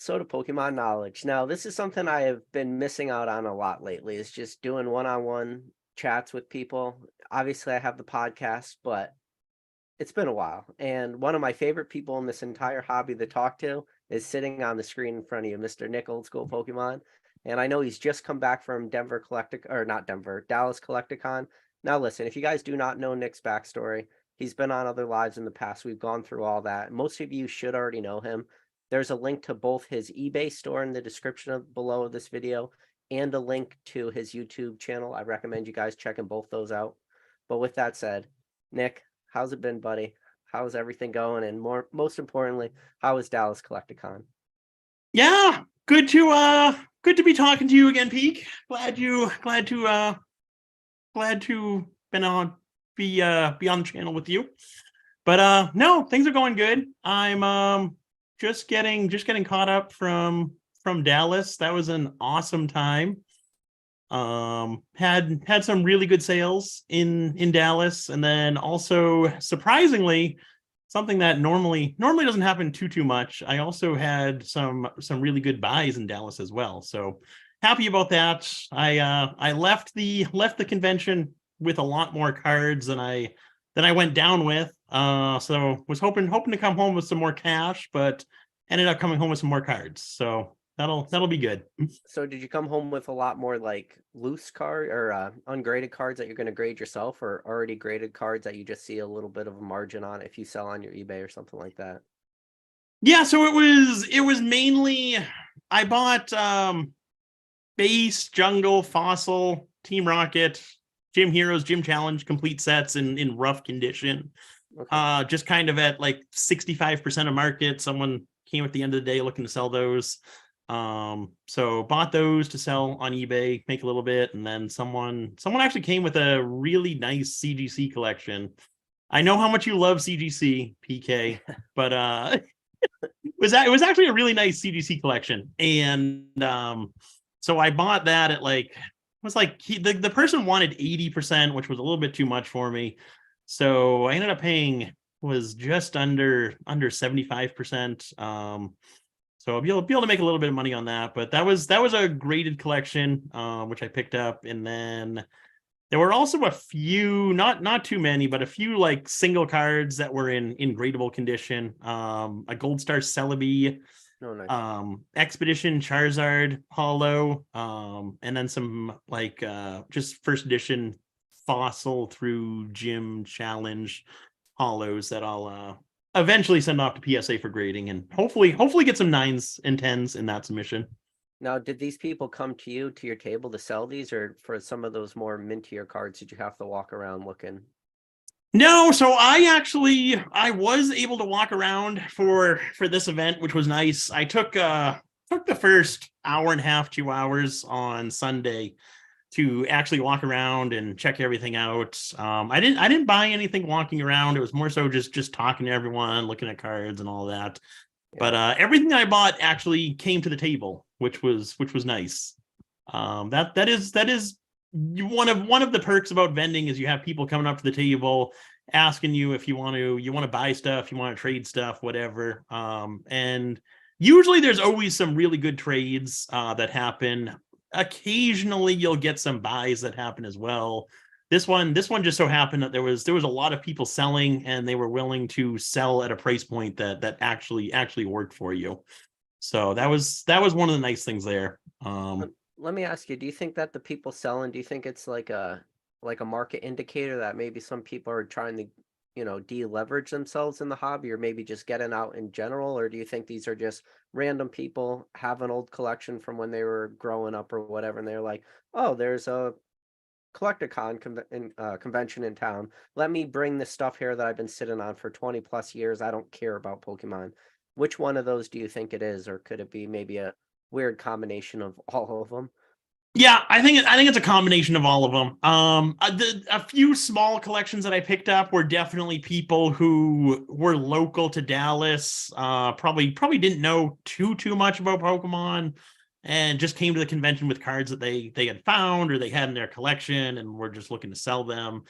So to Pokemon knowledge. Now, this is something I have been missing out on a lot lately, is just doing one-on-one chats with people. Obviously, I have the podcast, but it's been a while. And one of my favorite people in this entire hobby to talk to is sitting on the screen in front of you, Mr. Nick Old School Pokemon. And I know he's just come back from Denver Collectic, or not Denver, Dallas Collecticon. Now, listen, if you guys do not know Nick's backstory, he's been on other lives in the past. We've gone through all that. Most of you should already know him. There's a link to both his eBay store in the description below this video and a link to his YouTube channel. I recommend you guys checking both those out. But with that said, Nick, how's it been, buddy? How's everything going? And most importantly, how is Dallas Collecticon? Yeah, good to be talking to you again, Peak. Glad to be on the channel with you. But no, things are going good. I'm just getting caught up from Dallas. That was an awesome time. Had some really good sales in Dallas, and then also surprisingly, something that normally doesn't happen too much. I also had some really good buys in Dallas as well. So happy about that. I left the convention with a lot more cards than I went down with. So was hoping to come home with some more cash, but ended up coming home with some more cards. So that'll be good. So did you come home with a lot more like loose card or ungraded cards that you're going to grade yourself, or already graded cards that you just see a little bit of a margin on if you sell on your eBay or something like that? Yeah, so it was mainly I bought base, jungle, fossil, Team Rocket, Gym Heroes, Gym Challenge complete sets in rough condition. Okay. Just kind of at like 65% of market. Someone came at the end of the day looking to sell those. So bought those to sell on eBay, make a little bit, and then someone actually came with a really nice CGC collection. I know how much you love CGC, PK, but it was actually a really nice CGC collection. And so I bought that at like, it was like the person wanted 80%, which was a little bit too much for me. So I ended up paying was just under 75%. So I'll be able to make a little bit of money on that. But that was a graded collection, which I picked up. And then there were also a few, not too many, but a few like single cards that were in gradable condition. A Gold Star Celebi, No, nice. Expedition Charizard Holo, and then some like just first edition Fossil through Gym Challenge Holos that I'll eventually send off to PSA for grading, and hopefully get some 9s and 10s in that submission. Now, did these people come to you to your table to sell these, or for some of those more mintier cards, did you have to walk around looking? No, so I was able to walk around for this event, which was nice. I took the first hour and a half, 2 hours on Sunday to actually walk around and check everything out. I didn't buy anything walking around. It was more so just talking to everyone, looking at cards and all that. Yeah. But everything I bought actually came to the table, which was nice. That is one of the perks about vending is you have people coming up to the table asking you if you want to buy stuff, you want to trade stuff, whatever. And usually there's always some really good trades that happen. Occasionally you'll get some buys that happen as well. This one just so happened that there was a lot of people selling, and they were willing to sell at a price point that actually worked for you. So that was one of the nice things there. Let me ask you, do you think that the people selling, do you think it's like a market indicator that maybe some people are trying to, deleverage themselves in the hobby, or maybe just getting out in general? Or do you think these are just random people have an old collection from when they were growing up or whatever, and they're like, oh, there's a convention in town. Let me bring this stuff here that I've been sitting on for 20 plus years. I don't care about Pokemon. Which one of those do you think it is, or could it be maybe a weird combination of all of them? Yeah, I think it's a combination of all of them. A few small collections that I picked up were definitely people who were local to Dallas. Probably didn't know too much about Pokemon, and just came to the convention with cards that they had found or they had in their collection, and were just looking to sell them.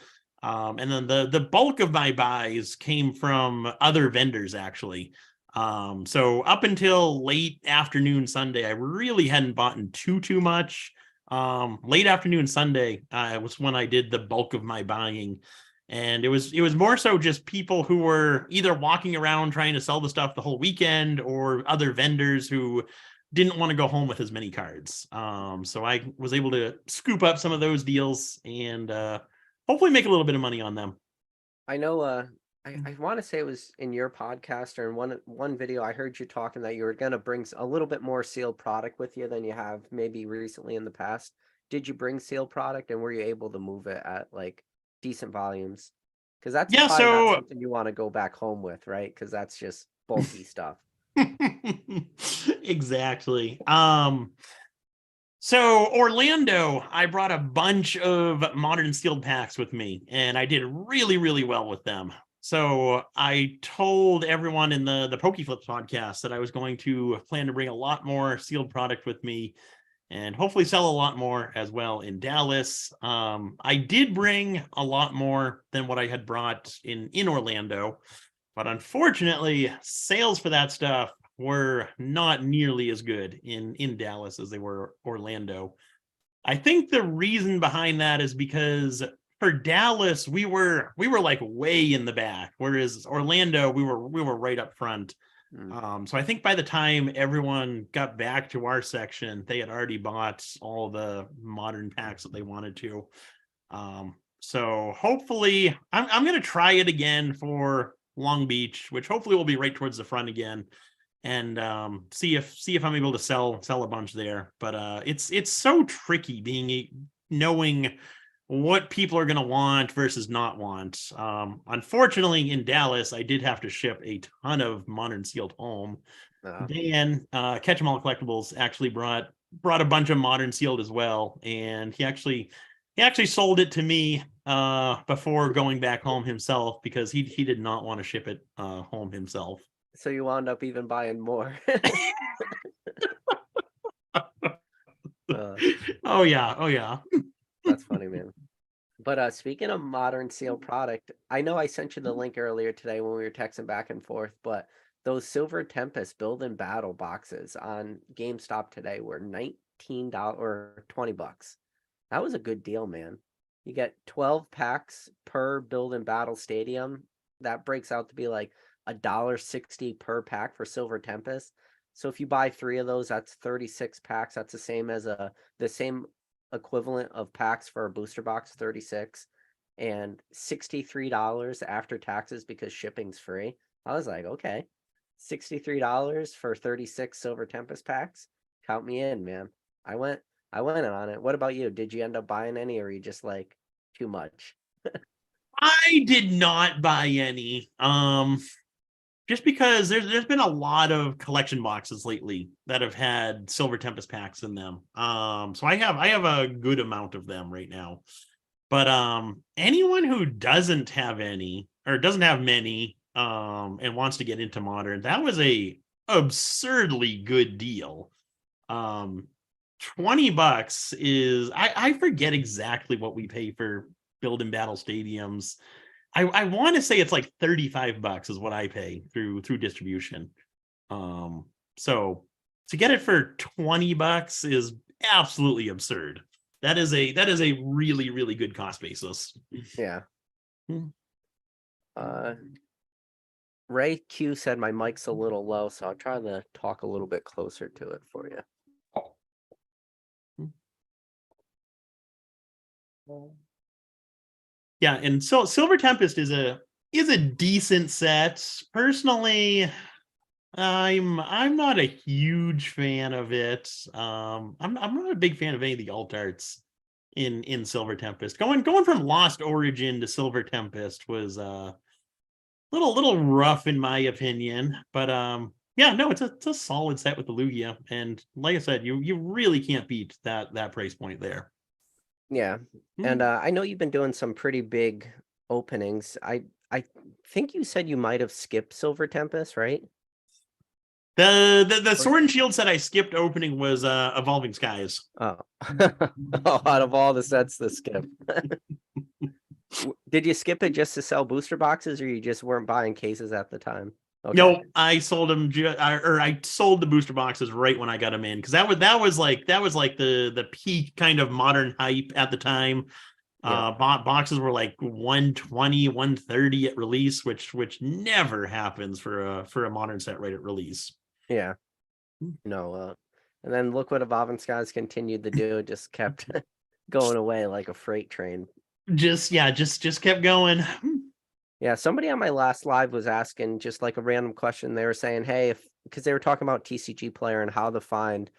And then the bulk of my buys came from other vendors actually. So up until late afternoon Sunday, I really hadn't bought in too much. Late afternoon Sunday was when I did the bulk of my buying. And it was more so just people who were either walking around trying to sell the stuff the whole weekend, or other vendors who didn't want to go home with as many cards. So I was able to scoop up some of those deals and hopefully make a little bit of money on them. I know I want to say it was in your podcast or in one video I heard you talking that you were going to bring a little bit more sealed product with you than you have maybe recently in the past. Did you bring sealed product, and were you able to move it at like decent volumes? Because that's Yeah, probably not so something you want to go back home with, right? Because that's just bulky stuff. exactly. So Orlando, I brought a bunch of modern sealed packs with me, and I did really well with them. So I told everyone in the PokeFlips podcast that I was going to plan to bring a lot more sealed product with me, and hopefully sell a lot more as well in Dallas. I did bring a lot more than what I had brought in Orlando, but unfortunately, sales for that stuff were not nearly as good in Dallas as they were Orlando. I think the reason behind that is because for Dallas, we were like way in the back, whereas Orlando, we were right up front. So I think by the time everyone got back to our section, they had already bought all the modern packs that they wanted to. So hopefully, I'm going to try it again for Long Beach, which hopefully will be right towards the front again, and see if I'm able to sell a bunch there. But it's so tricky knowing what people are going to want versus not want. Unfortunately, in Dallas, I did have to ship a ton of modern sealed home. Dan, Catch 'em All Collectibles, actually brought a bunch of modern sealed as well, and he actually sold it to me before going back home himself, because he did not want to ship it home himself. So you wound up even buying more. Oh yeah. That's funny, man. But speaking of modern sealed product, I know I sent you the link earlier today when we were texting back and forth, but those Silver Tempest Build and Battle boxes on GameStop today were $19 or $20. That was a good deal, man. You get 12 packs per Build and Battle Stadium. That breaks out to be like $1.60 per pack for Silver Tempest. So if you buy 3 of those, that's 36 packs. That's the same as the same equivalent of packs for a booster box, 36, and $63 after taxes because shipping's free. I was like, okay, $63 for 36 Silver Tempest packs. Count me in, man. I went on it. What about you? Did you end up buying any, or are you just like too much? I did not buy any. Just because there's been a lot of collection boxes lately that have had Silver Tempest packs in them. So I have a good amount of them right now. But anyone who doesn't have any or doesn't have many and wants to get into modern, that was a absurdly good deal. $20 is I forget exactly what we pay for Build and Battle stadiums. I want to say it's like $35 is what I pay through distribution. So to get it for $20 is absolutely absurd. That is a really good cost basis. Yeah. Ray Q said my mic's a little low, so I'll try to talk a little bit closer to it for you. Yeah, and so Silver Tempest is a decent set. Personally, I'm not a huge fan of it. I'm not a big fan of any of the alt arts in Silver Tempest. Going from Lost Origin to Silver Tempest was little rough in my opinion, but yeah, no, it's a solid set with the Lugia, and like I said, you really can't beat that price point there. Yeah. And I know you've been doing some pretty big openings. I think you said you might have skipped Silver Tempest, right? The Sword and Shield set I skipped opening was Evolving Skies. Oh. Oh, out of all the sets to skip. Did you skip it just to sell booster boxes, or you just weren't buying cases at the time? Okay. No, I sold them, or I sold the booster boxes right when I got them in, because that was like the peak kind of modern hype at the time. Yeah. Boxes were like 120, 130 at release, which never happens for a modern set right at release. Yeah. No. And then look what Evolving Skies continued to do. It just kept going away like a freight train. Just kept going. Yeah, somebody on my last live was asking just like a random question. They were saying, "Hey, if because they were talking about TCG Player and how to find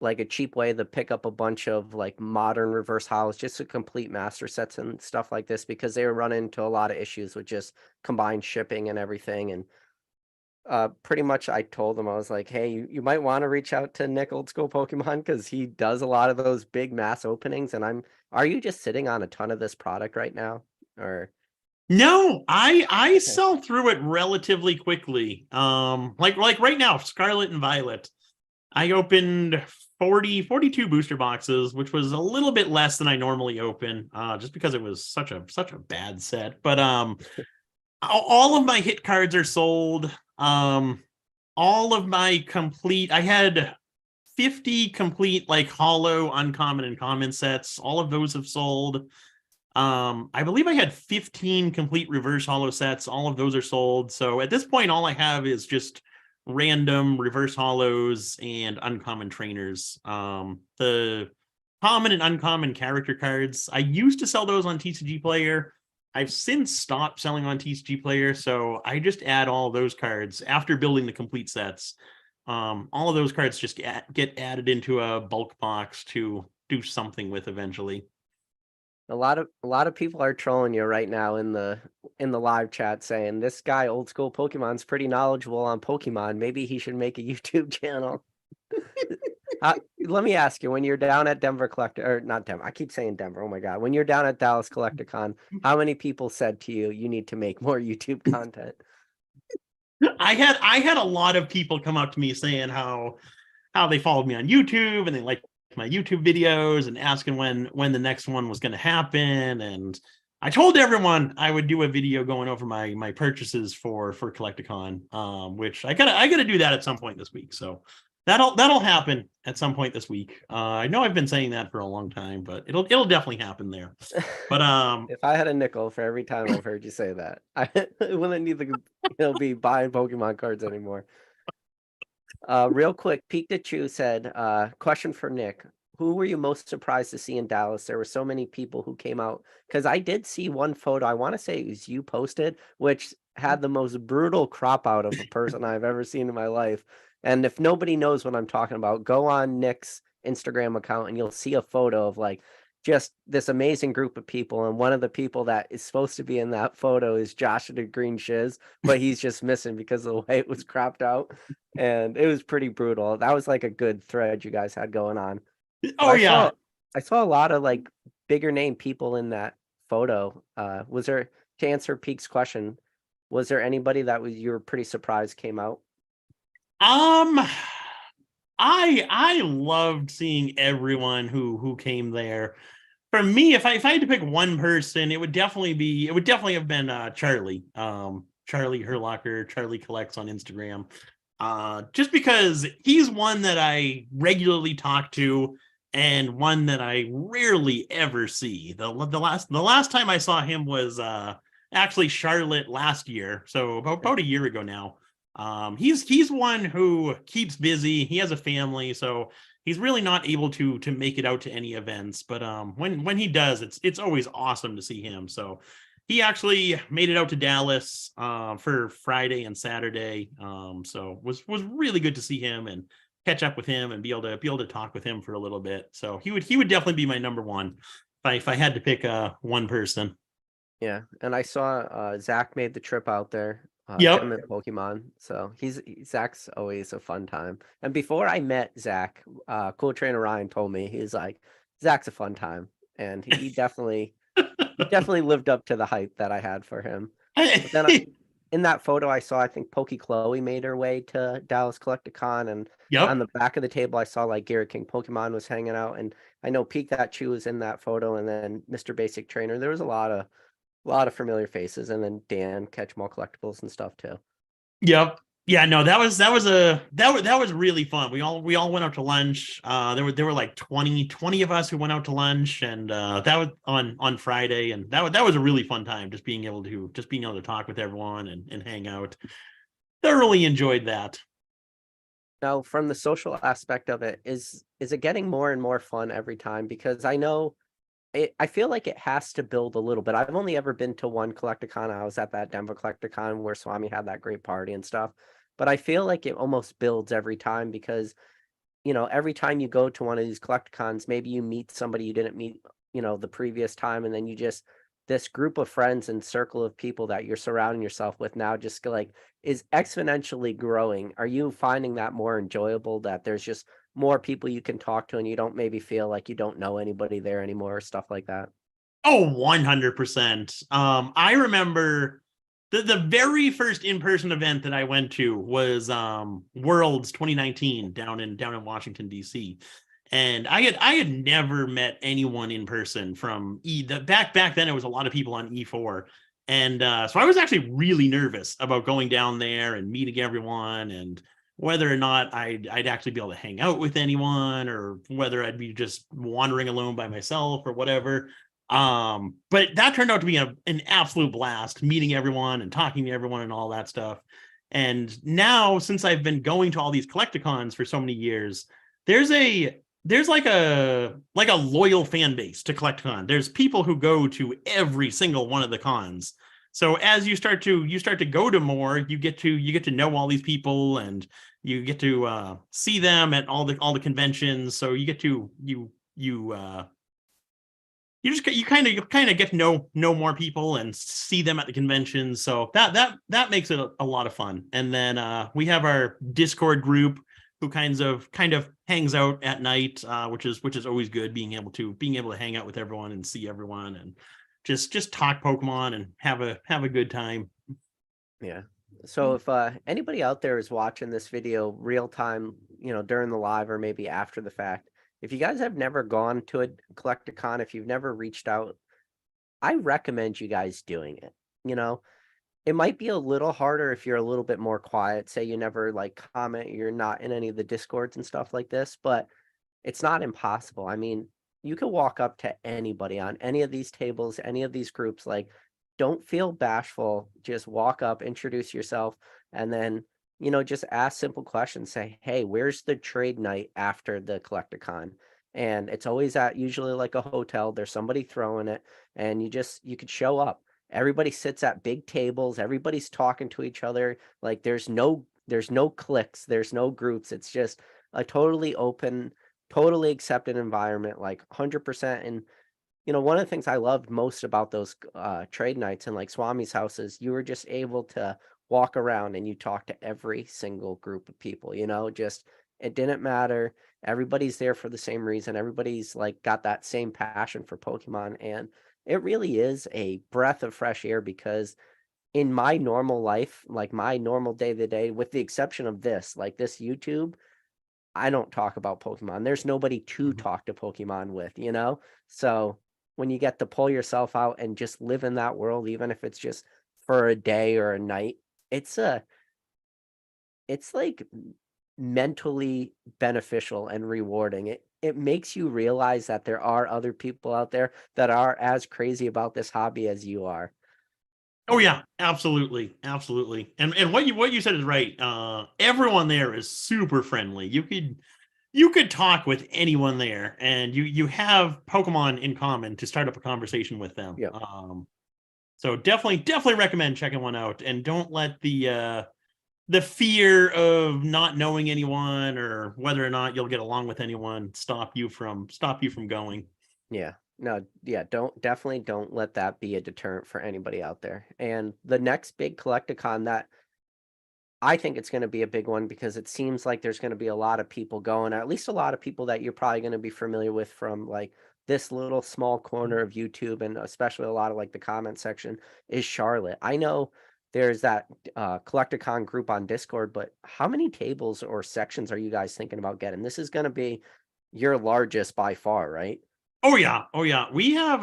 like a cheap way to pick up a bunch of like modern reverse holos just to complete master sets and stuff like this because they were running into a lot of issues with just combined shipping and everything." And pretty much I told them I was like, "Hey, you might want to reach out to Nick Old School Pokemon because he does a lot of those big mass openings." And are you just sitting on a ton of this product right now, or? No, I Okay. sell through it relatively quickly. Like right now, Scarlet and Violet. I opened 42 booster boxes, which was a little bit less than I normally open, just because it was such a bad set. But all of my hit cards are sold. All of my complete, I had 50 complete like hollow, uncommon, and common sets. All of those have sold. I believe I had 15 complete reverse hollow sets. All of those are sold. So at this point, all I have is just random reverse hollows and uncommon trainers. The common and uncommon character cards, I used to sell those on TCG Player. I've since stopped selling on TCG Player, so I just add all those cards after building the complete sets. All of those cards just get added into a bulk box to do something with eventually. A lot of people are trolling you right now in the live chat saying this guy old school Pokemon's pretty knowledgeable on Pokemon. Maybe he should make a YouTube channel. Let me ask you, when you're down at Denver Collector or not Denver, I keep saying Denver. Oh my God. When you're down at Dallas Collecticon, how many people said to you, you need to make more YouTube content? I had a lot of people come up to me saying how they followed me on YouTube and they liked my YouTube videos and asking when the next one was going to happen. And I told everyone I would do a video going over my purchases for Collecticon, which I gotta do that at some point this week. So that'll happen at some point this week. I know I've been saying that for a long time, but it'll definitely happen there. But If I had a nickel for every time I've heard you say that, I wouldn't need to be buying Pokemon cards anymore. Real quick, Pikachu said, question for Nick. Who were you most surprised to see in Dallas? There were so many people who came out because I did see one photo. I want to say it was you posted, which had the most brutal crop out of a person I've ever seen in my life. And if nobody knows what I'm talking about, go on Nick's Instagram account and you'll see a photo of like just this amazing group of people. And one of the people that is supposed to be in that photo is Joshua the Green Shiz, but he's just missing because of the way it was cropped out. And it was pretty brutal. That was like a good thread you guys had going on. But oh yeah, I saw a lot of like bigger name people in that photo. Was there, to answer Peak's question, was there anybody that was you were pretty surprised came out? um, I loved seeing everyone who came there. For me, if I had to pick one person, it would definitely have been Charlie. Charlie Herlocker, Charlie Collects on Instagram. Just because he's one that I regularly talk to and one that I rarely ever see. The last time I saw him was actually Charlotte last year, so about a year ago now. He's one who keeps busy. He has a family, so he's really not able to make it out to any events. But when he does, it's always awesome to see him. So he actually made it out to Dallas for Friday and Saturday. So was really good to see him and catch up with him and be able to talk with him for a little bit. So he would definitely be my number one if I had to pick one person. Yeah, and I saw Zach made the trip out there. Yep. Him and Pokemon. So Zach's always a fun time. And before I met Zach, Cool Trainer Ryan told me he's like Zach's a fun time, and he definitely lived up to the hype that I had for him. But then in that photo I saw, I think Pokey Chloe made her way to Dallas Collecticon, and on Yep. the back of the table I saw like Garrett King Pokemon was hanging out, and I know Peak That Chew was in that photo, and then Mr. Basic Trainer. There was a lot of familiar faces, and then Dan Catch More Collectibles and stuff too. Yep. Yeah, no, that was really fun. We all went out to lunch. There were like 20 of us who went out to lunch, and that was on Friday, and that was a really fun time, just being able to talk with everyone and hang out. Thoroughly enjoyed that. Now, from the social aspect of it, is it getting more and more fun every time? Because I know I feel like it has to build a little bit. I've only ever been to one Collecticon. I was at that Denver Collecticon where Swami had that great party and stuff. But I feel like it almost builds every time because, every time you go to one of these Collecticons, maybe you meet somebody you didn't meet, the previous time, and then you just this group of friends and circle of people that you're surrounding yourself with now just like is exponentially growing. Are you finding that more enjoyable that there's just more people you can talk to and you don't maybe feel like you don't know anybody there anymore or stuff like that? Oh, 100%. I remember the very first in-person event that I went to was Worlds 2019 down in Washington, DC. And I had never met anyone in person from back then. It was a lot of people on E4. And so I was actually really nervous about going down there and meeting everyone, and whether or not I'd actually be able to hang out with anyone, or whether I'd be just wandering alone by myself or whatever. But that turned out to be an absolute blast, meeting everyone and talking to everyone and all that stuff. And now, since I've been going to all these collecticons for so many years, there's a there's like a loyal fan base to collecticon. There's people who go to every single one of the cons. So as you start to go to more, you get to know all these people, and you get to see them at all the conventions. So you kind of get to know more people and see them at the conventions. So that makes it a lot of fun. And then we have our Discord group who kind of hangs out at night, which is always good, being able to hang out with everyone and see everyone, and just talk Pokemon and have a good time. Yeah. So if anybody out there is watching this video real time, during the live or maybe after the fact, if you guys have never gone to a Collecticon, if you've never reached out, I recommend you guys doing it. You know, it might be a little harder if you're a little bit more quiet. Say you never like comment, you're not in any of the discords and stuff like this, but it's not impossible. I mean, you can walk up to anybody on any of these tables, any of these groups. Like, don't feel bashful. Just walk up, introduce yourself, and then, just ask simple questions. Say, hey, where's the trade night after the Collecticon? And it's always at usually like a hotel. There's somebody throwing it, and you could show up. Everybody sits at big tables. Everybody's talking to each other. Like there's no cliques, there's no groups. It's just a totally open, totally accepted environment, like 100%. And one of the things I loved most about those trade nights and like Swami's house is you were just able to walk around and you talk to every single group of people. Just it didn't matter. Everybody's there for the same reason. Everybody's like got that same passion for Pokemon, and it really is a breath of fresh air because in my normal life, like my normal day to day, with the exception of this, like this YouTube, I don't talk about Pokemon. There's nobody to Mhm. talk to Pokemon with? So when you get to pull yourself out and just live in that world, even if it's just for a day or a night, it's a it's like mentally beneficial and rewarding. It makes you realize that there are other people out there that are as crazy about this hobby as you are. Oh yeah, absolutely, absolutely. And what you said is right. Everyone there is super friendly. You could talk with anyone there, and you have Pokemon in common to start up a conversation with them. Yeah. So definitely recommend checking one out, and don't let the fear of not knowing anyone or whether or not you'll get along with anyone stop you from going. Yeah. No, yeah, definitely don't let that be a deterrent for anybody out there. And the next big Collecticon that I think it's going to be a big one because it seems like there's going to be a lot of people going, or at least a lot of people that you're probably going to be familiar with from like this little small corner of YouTube, and especially a lot of like the comment section is Charlotte. I know there's that Collecticon group on Discord, but how many tables or sections are you guys thinking about getting? This is going to be your largest by far, right? Oh yeah, oh yeah. We have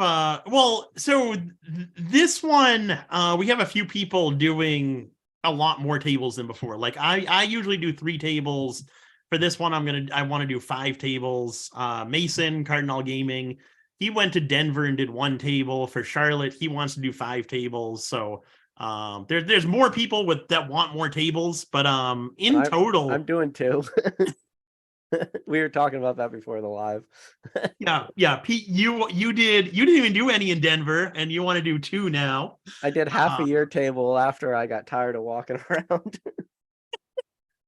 this one we have a few people doing a lot more tables than before. Like I usually do 3 tables. For this one, I want to do 5 tables. Mason, Cardinal Gaming, he went to Denver and did 1 table. For Charlotte, he wants to do 5 tables. So there's more people that want more tables, but in total, I'm doing 2. We were talking about that before the live. yeah, Pete, you didn't even do any in Denver, and you want to do 2 now. I did half a year table after I got tired of walking around.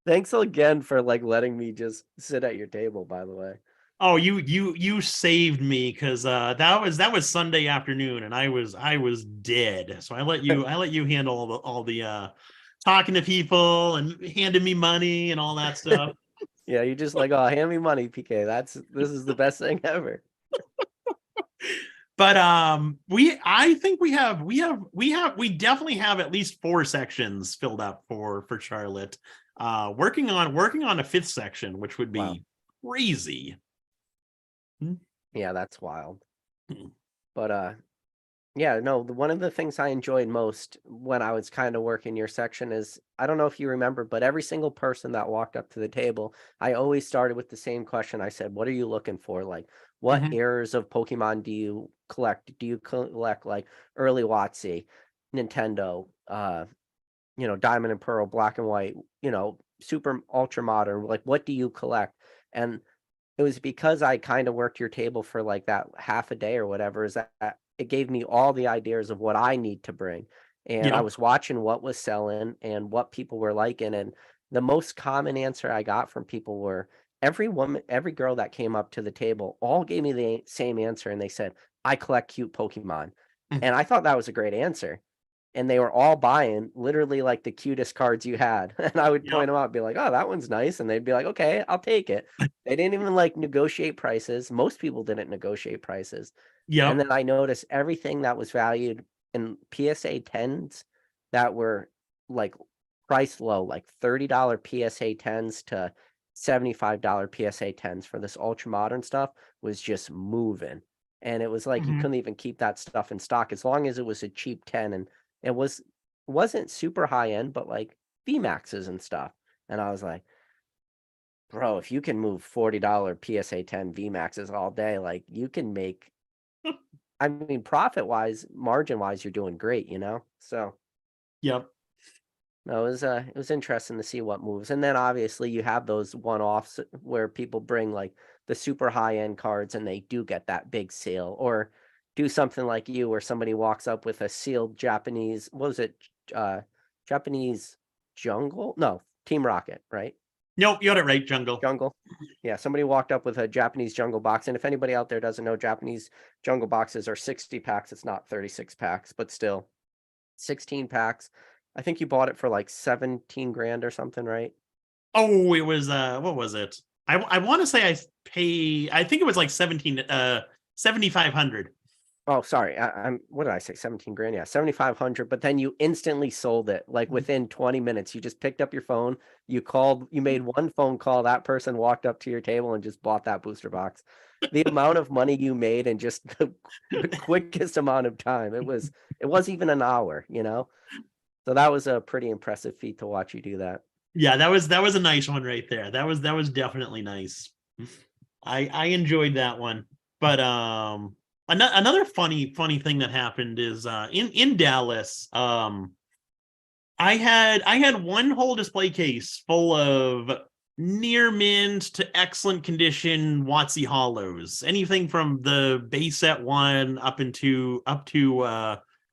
Thanks again for like letting me just sit at your table, by the way. Oh, you saved me, because that was Sunday afternoon, and I was dead. So I let you handle all the talking to people and handing me money and all that stuff. Yeah, you just like, oh, hand me money, PK. This is the best thing ever. But I think we definitely have at least 4 sections filled up for Charlotte. Working on a 5th section, which would be crazy. Yeah, that's wild. But yeah, no, one of the things I enjoyed most when I was kind of working your section is, I don't know if you remember, but every single person that walked up to the table, I always started with the same question. I said, what are you looking for? Like, what eras of Pokemon do you collect? Do you collect like early WotC, Nintendo, Diamond and Pearl, Black and White, Super Ultra Modern? Like, what do you collect? And it was because I kind of worked your table for like that half a day or whatever, is that it gave me all the ideas of what I need to bring. And I was watching what was selling and what people were liking. And the most common answer I got from people were, every girl that came up to the table all gave me the same answer. And they said, I collect cute Pokemon. And I thought that was a great answer. And they were all buying literally like the cutest cards you had. And I would point them out and be like, oh, that one's nice. And they'd be like, okay, I'll take it. They didn't even like negotiate prices. Most people didn't negotiate prices. And then I noticed everything that was valued in PSA 10s that were like priced low, like $30 PSA 10s to $75 PSA 10s for this ultra modern stuff, was just moving. And it was like you couldn't even keep that stuff in stock as long as it was a cheap 10, and it wasn't super high end, but like VMAXs and stuff. And I was like, bro, if you can move $40 PSA 10 VMAXs all day, like you can make, I mean, profit wise, margin wise, you're doing great, So no, it was interesting to see what moves. And then obviously you have those one-offs where people bring like the super high-end cards and they do get that big sale, or do something like you where somebody walks up with a sealed Japanese, what was it? Japanese Jungle? No, Team Rocket, right? Nope, you got it right, Jungle. Yeah, somebody walked up with a Japanese Jungle box. And if anybody out there doesn't know, Japanese Jungle boxes are 60 packs. It's not 36 packs, but still 16 packs. I think you bought it for like 17 grand or something, right? Oh, it was what was it? I want to say I think it was like 7,500. Oh, sorry. I'm what did I say? 17 grand. Yeah, 7,500. But then you instantly sold it. Like within 20 minutes, you just picked up your phone. You made one phone call. That person walked up to your table and just bought that booster box. The amount of money you made in just the quickest amount of time. It wasn't even an hour, So that was a pretty impressive feat to watch you do that. Yeah, that was a nice one right there. That was definitely nice. I enjoyed that one. But another funny thing that happened is in Dallas, I had one whole display case full of near mint to excellent condition WotC hollows, anything from the base set 1 up to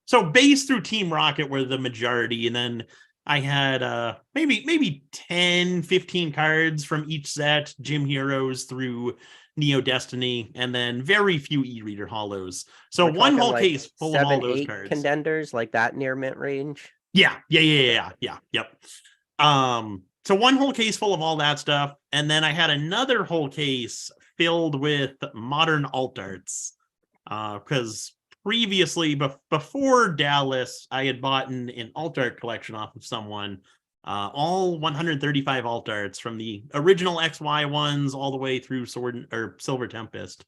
so base through Team Rocket were the majority, and then I had maybe 10 15 cards from each set, Gym Heroes through Neo Destiny, and then very few e-reader hollows. So We're one whole like case full of all those 7-8 cards. contenders, like that near mint range. Yep. So one whole case full of all that stuff, and then I had another whole case filled with modern alt arts, because previously, before Dallas, I had bought an alt art collection off of someone, all 135 alt arts from the original XY ones all the way through Silver Tempest.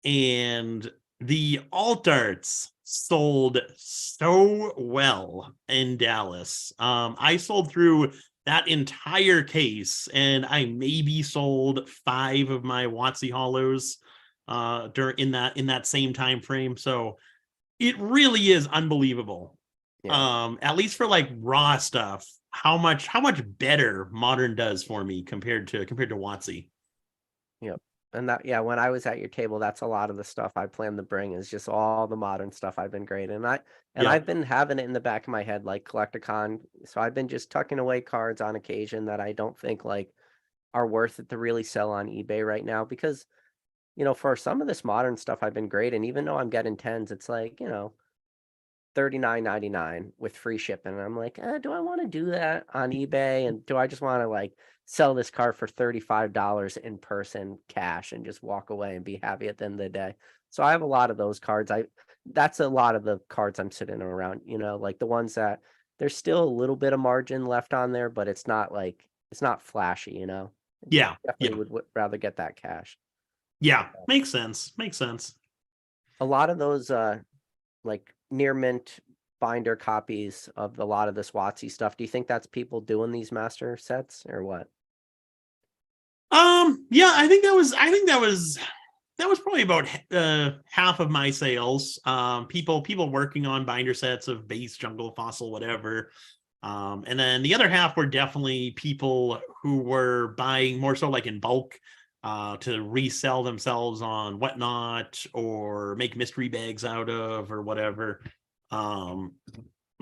And the alt arts sold so well in Dallas. I sold through that entire case, and I maybe sold 5 of my WotC hollows during in that same time frame. So it really is unbelievable. Yeah. At least for like raw stuff, how much better Modern does for me compared to WotC. Yep. And that, yeah, when I was at your table, that's a lot of the stuff I plan to bring is just all the modern stuff I've been grading. And Yeah. I've been having it in the back of my head, like Collecticon. So I've been just tucking away cards on occasion that I don't think like are worth it to really sell on eBay right now because, for some of this modern stuff I've been grading, even though I'm getting tens, it's like, $39.99 with free shipping. And I'm like, do I want to do that on eBay? And do I just want to like sell this card for $35 in person cash and just walk away and be happy at the end of the day? So I have a lot of those cards. That's a lot of the cards I'm sitting around, like the ones that there's still a little bit of margin left on there, but it's not flashy, Yeah. Definitely would rather get that cash. Yeah. Makes sense. A lot of those like near mint binder copies of a lot of this WotC stuff. Do you think that's people doing these master sets or what? Yeah, I think that was probably about half of my sales. People working on binder sets of base, jungle, fossil, whatever. And then the other half were definitely people who were buying more so like in bulk to resell themselves on Whatnot or make mystery bags out of or whatever. But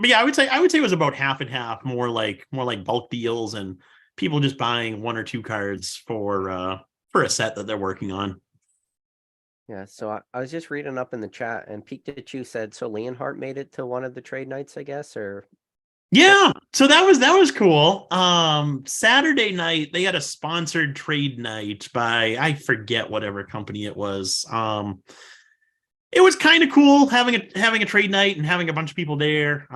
yeah, I would say it was about half and half, more like bulk deals and people just buying 1 or 2 cards for a set that they're working on. Yeah, so I was just reading up in the chat and Pikachu said, so Leonhardt made it to one of the trade nights, I guess, or Yeah, so that was cool. Saturday night they had a sponsored trade night by I forget whatever company it was. It was kind of cool having a trade night and having a bunch of people there.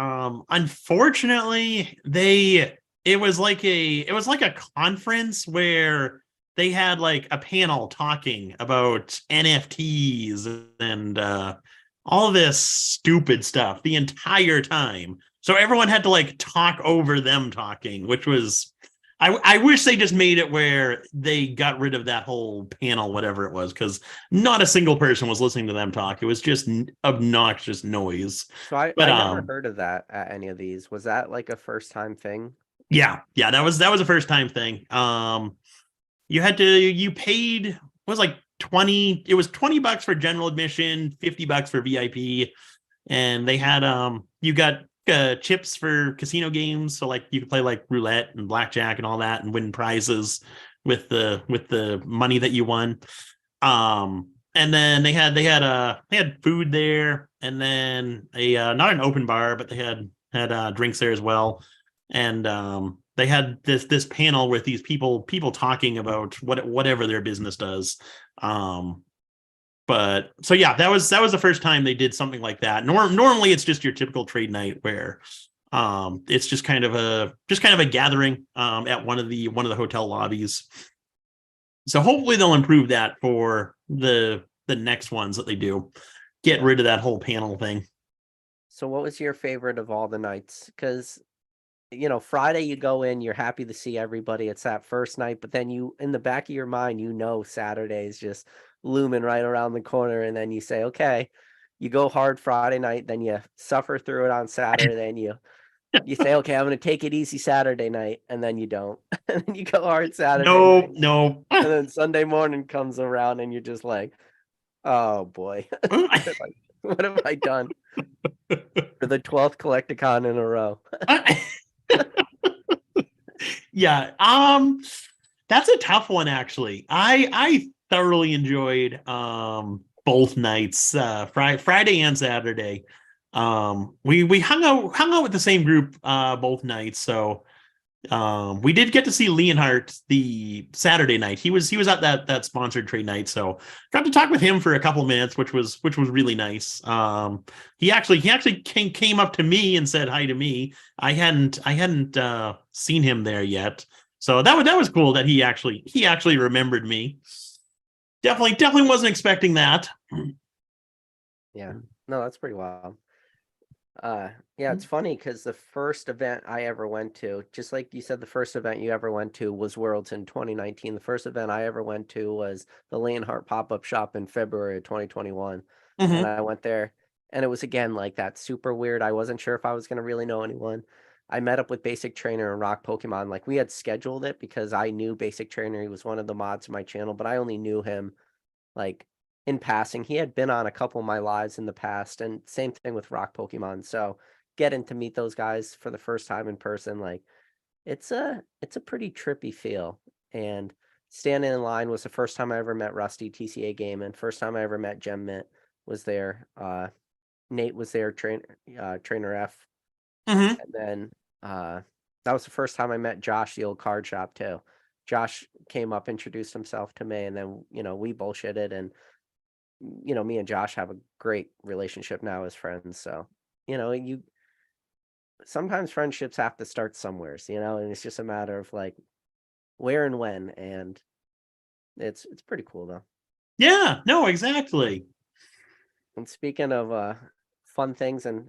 Unfortunately, it was like a conference where they had like a panel talking about NFTs and all this stupid stuff the entire time. So everyone had to like talk over them talking, which was I wish they just made it where they got rid of that whole panel, whatever it was, because not a single person was listening to them talk. It was just obnoxious noise. so But I never heard of that at any of these. Was that like a first time thing? yeah, that was a first time thing. You paid it was like 20, it was $20 for general admission, $50 for VIP, and they had you got chips for casino games, so like you could play like roulette and blackjack and all that and win prizes with the money that you won. And then they had food there, and then a not an open bar, but they had drinks there as well. And they had this panel with these people talking about whatever their business does. But so yeah, that was the first time they did something like that. Normally it's just your typical trade night where it's just kind of a gathering at one of the hotel lobbies. So hopefully they'll improve that for the next ones that they do. Get rid of that whole panel thing. So what was your favorite of all the nights? Because Friday you go in, you're happy to see everybody. It's that first night, but then in the back of your mind, Saturday is just looming right around the corner, and then you say, okay, you go hard Friday night, then you suffer through it on Saturday, and you say, okay, I'm going to take it easy Saturday night, and then you don't, and then you go hard Saturday night, No. and then Sunday morning comes around, and you're just like, oh boy, what have I done for the 12th Collecticon in a row? Yeah, that's a tough one actually. I thoroughly enjoyed both nights, Friday and Saturday. We hung out with the same group both nights, so we did get to see Leonhardt the Saturday night. He was at that sponsored trade night, so got to talk with him for a couple of minutes, which was really nice. He actually came up to me and said hi to me. I hadn't seen him there yet, so that was cool that he actually remembered me. Definitely wasn't expecting that. Yeah, No, that's pretty wild. Yeah, it's funny because the first event I ever went to, just like you said, the first event you ever went to was Worlds in 2019. The first event I ever went to was the Leonhardt pop-up shop in February of 2021. And Mm-hmm. I went there, and it was again like that, super weird. I wasn't sure if I was gonna really know anyone. I met up with Basic Trainer and Rock Pokemon. Like, we had scheduled it because I knew Basic Trainer. He was one of the mods of my channel, but I only knew him like in passing. He had been on a couple of my lives in the past, and same thing with Rock Pokemon. So getting to meet those guys for the first time in person, like it's a pretty trippy feel. And standing in line was the first time I ever met Rusty, TCA Game, and first time I ever met Gem Mint was there. Nate was there, Trainer F, Mm-hmm. and then that was the first time I met Josh, the old card shop too. Josh came up, introduced himself to me, and then we bullshitted, and me and Josh have a great relationship now as friends. So, you sometimes friendships have to start somewheres, and it's just a matter of like where and when, and it's pretty cool though. Yeah, no, exactly. And speaking of fun things and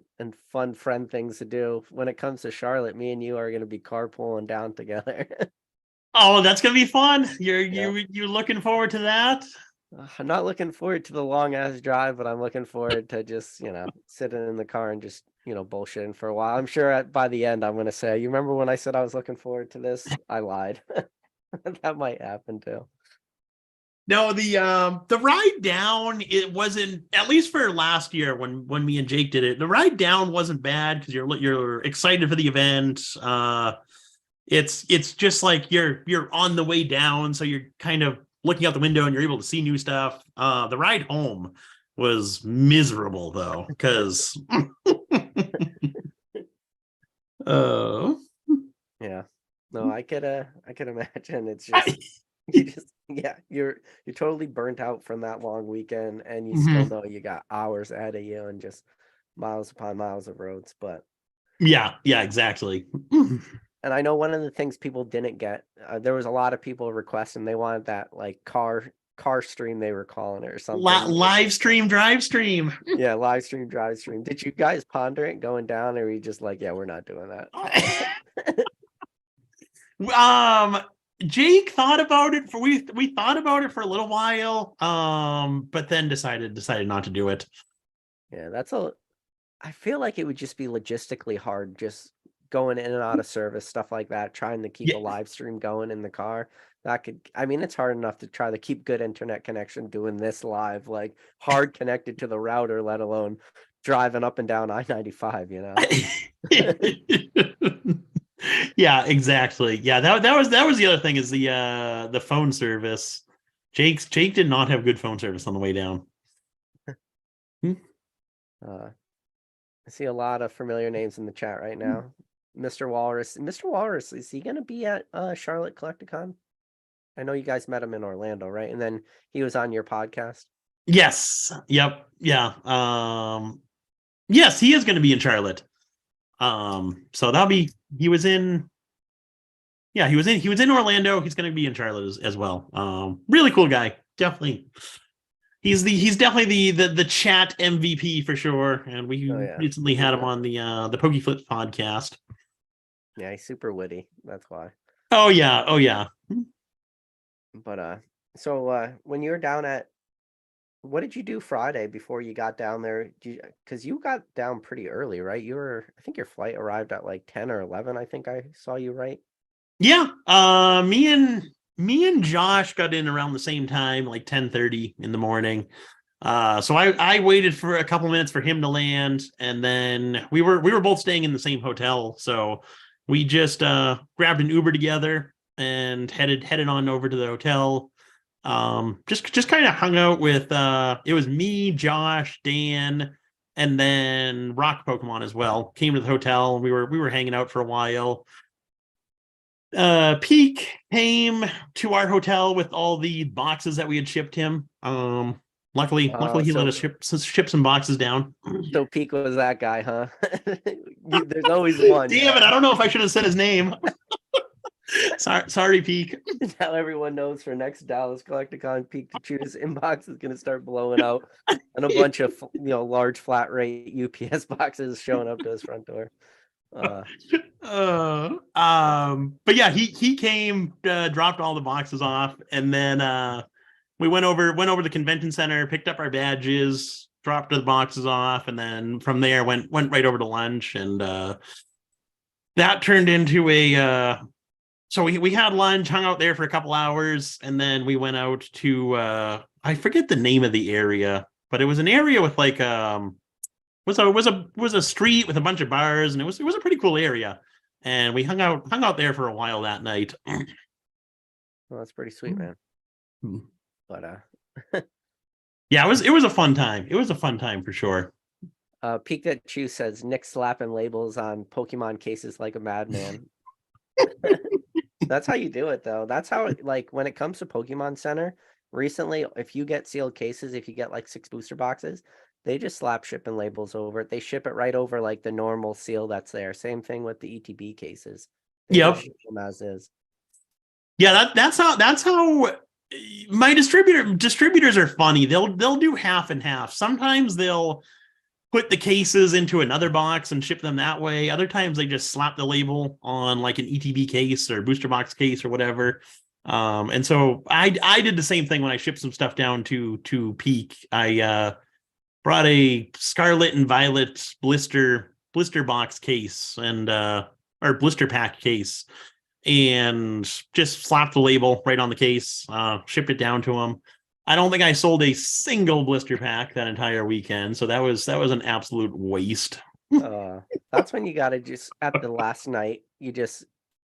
fun friend things to do, when it comes to Charlotte, me and you are going to be carpooling down together. Oh, that's gonna be fun. You're Yeah. you looking forward to that? I'm not looking forward to the long ass drive, but I'm looking forward to just, sitting in the car and just, bullshitting for a while. I'm sure by the end, I'm going to say, you remember when I said I was looking forward to this? I lied. That might happen too. No, the ride down, it wasn't, at least for last year when me and Jake did it, the ride down wasn't bad because you're excited for the event. It's just like you're on the way down, so you're kind of looking out the window and you're able to see new stuff. The ride home was miserable though, because oh Yeah. No, I could imagine. It's just you're totally burnt out from that long weekend, and you still Mhm. know you got hours ahead of you and just miles upon miles of roads. But Yeah, exactly. and I know one of the things people didn't get, there was a lot of people requesting they wanted that like car stream, they were calling it or something. Live stream, drive stream. Yeah, live stream, drive stream. Did you guys ponder it going down, or were you just like, yeah, we're not doing that? um Jake thought about it for we thought about it for a little while, but then decided not to do it. Yeah, I feel like it would just be logistically hard, just going in and out of service, stuff like that, trying to keep Yeah. a live stream going in the car. I mean, it's hard enough to try to keep good internet connection doing this live, like hard connected to the router, let alone driving up and down I-95, Yeah, exactly. Yeah, that was the other thing is the phone service. Jake did not have good phone service on the way down. Uh, I see a lot of familiar names in the chat right now. Mr. Walrus. Mr. Walrus, is he going to be at Charlotte Collecticon? I know you guys met him in Orlando, right? And then he was on your podcast. Yes. Yep. Yeah. Yes, he is going to be in Charlotte. So that'll be he was in Orlando. He's going to be in Charlotte as well. Really cool guy. Definitely. He's definitely the chat MVP for sure. And we recently had him on the Pokeflip podcast. Yeah, he's super witty. That's why. Oh yeah. But so when you were down at, what did you do Friday before you got down there? Because you got down pretty early, right? I think your flight arrived at like 10 or 11. I think I saw you, right? Yeah. Me and Josh got in around the same time, like 10:30 in the morning. So I waited for a couple minutes for him to land, and then we were both staying in the same hotel, so we just grabbed an Uber together and headed on over to the hotel. Just kind of hung out with it was me, Josh, Dan, and then Rock Pokemon as well. Came to the hotel. We were hanging out for a while. Peak came to our hotel with all the boxes that we had shipped him. Luckily he let us ship some boxes down. So Peak was that guy, huh? There's always one. Damn it, I don't know if I should have said his name. Sorry, Peak. Now everyone knows for next Dallas Collecticon, Pikachu's inbox is going to start blowing out, and a bunch of large flat rate UPS boxes showing up to his front door. But yeah, he came, dropped all the boxes off, and then we went over to the convention center, picked up our badges, dropped the boxes off, and then from there went right over to lunch, and that turned into a so we had lunch, hung out there for a couple hours, and then we went out to I forget the name of the area, but it was an area with like was a street with a bunch of bars, and it was a pretty cool area, and we hung out there for a while that night. Well, that's pretty sweet, man. But yeah, it was a fun time. It was a fun time for sure. Pikachu says Nick slapping labels on Pokemon cases like a madman. That's how you do it, though. That's how, like, when it comes to Pokemon Center, recently, if you get sealed cases, if you get like 6 booster boxes, they just slap shipping labels over it. They ship it right over like the normal seal that's there. Same thing with the ETB cases. They just ship them as is. Yeah, that's how my distributors are funny. They'll do half and half. Sometimes they'll put the cases into another box and ship them that way. Other times they just slap the label on like an ETB case or booster box case or whatever. And so I did the same thing when I shipped some stuff down to Peak. I brought a Scarlet and Violet blister box case and or blister pack case, and just slapped the label right on the case, shipped it down to them. I don't think I sold a single blister pack that entire weekend, so that was an absolute waste. That's when you got to just, at the last night, you just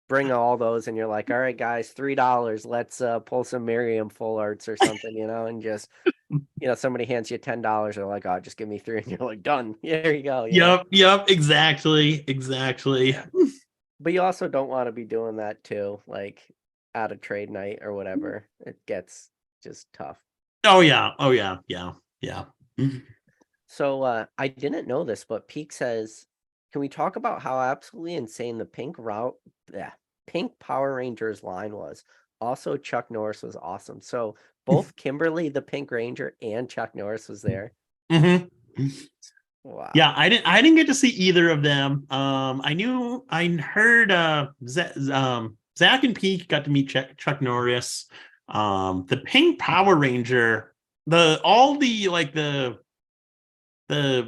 bring all those and you're like, all right, guys, $3. Let's pull some Miriam full arts or something, and just, somebody hands you $10. They're like, oh, just give me 3. And you're like, done. There you go. Yep. Exactly. Yeah. But you also don't want to be doing that too, like at a trade night or whatever. It gets just tough. Oh yeah. So I didn't know this, but Peak says, can we talk about how absolutely insane the pink Power Rangers line was? Also, Chuck Norris was awesome. So both Kimberly the Pink Ranger and Chuck Norris was there. Mm-hmm. Wow. Yeah, I didn't get to see either of them. I heard Zach and Peak got to meet Chuck Norris. The Pink Power Ranger, the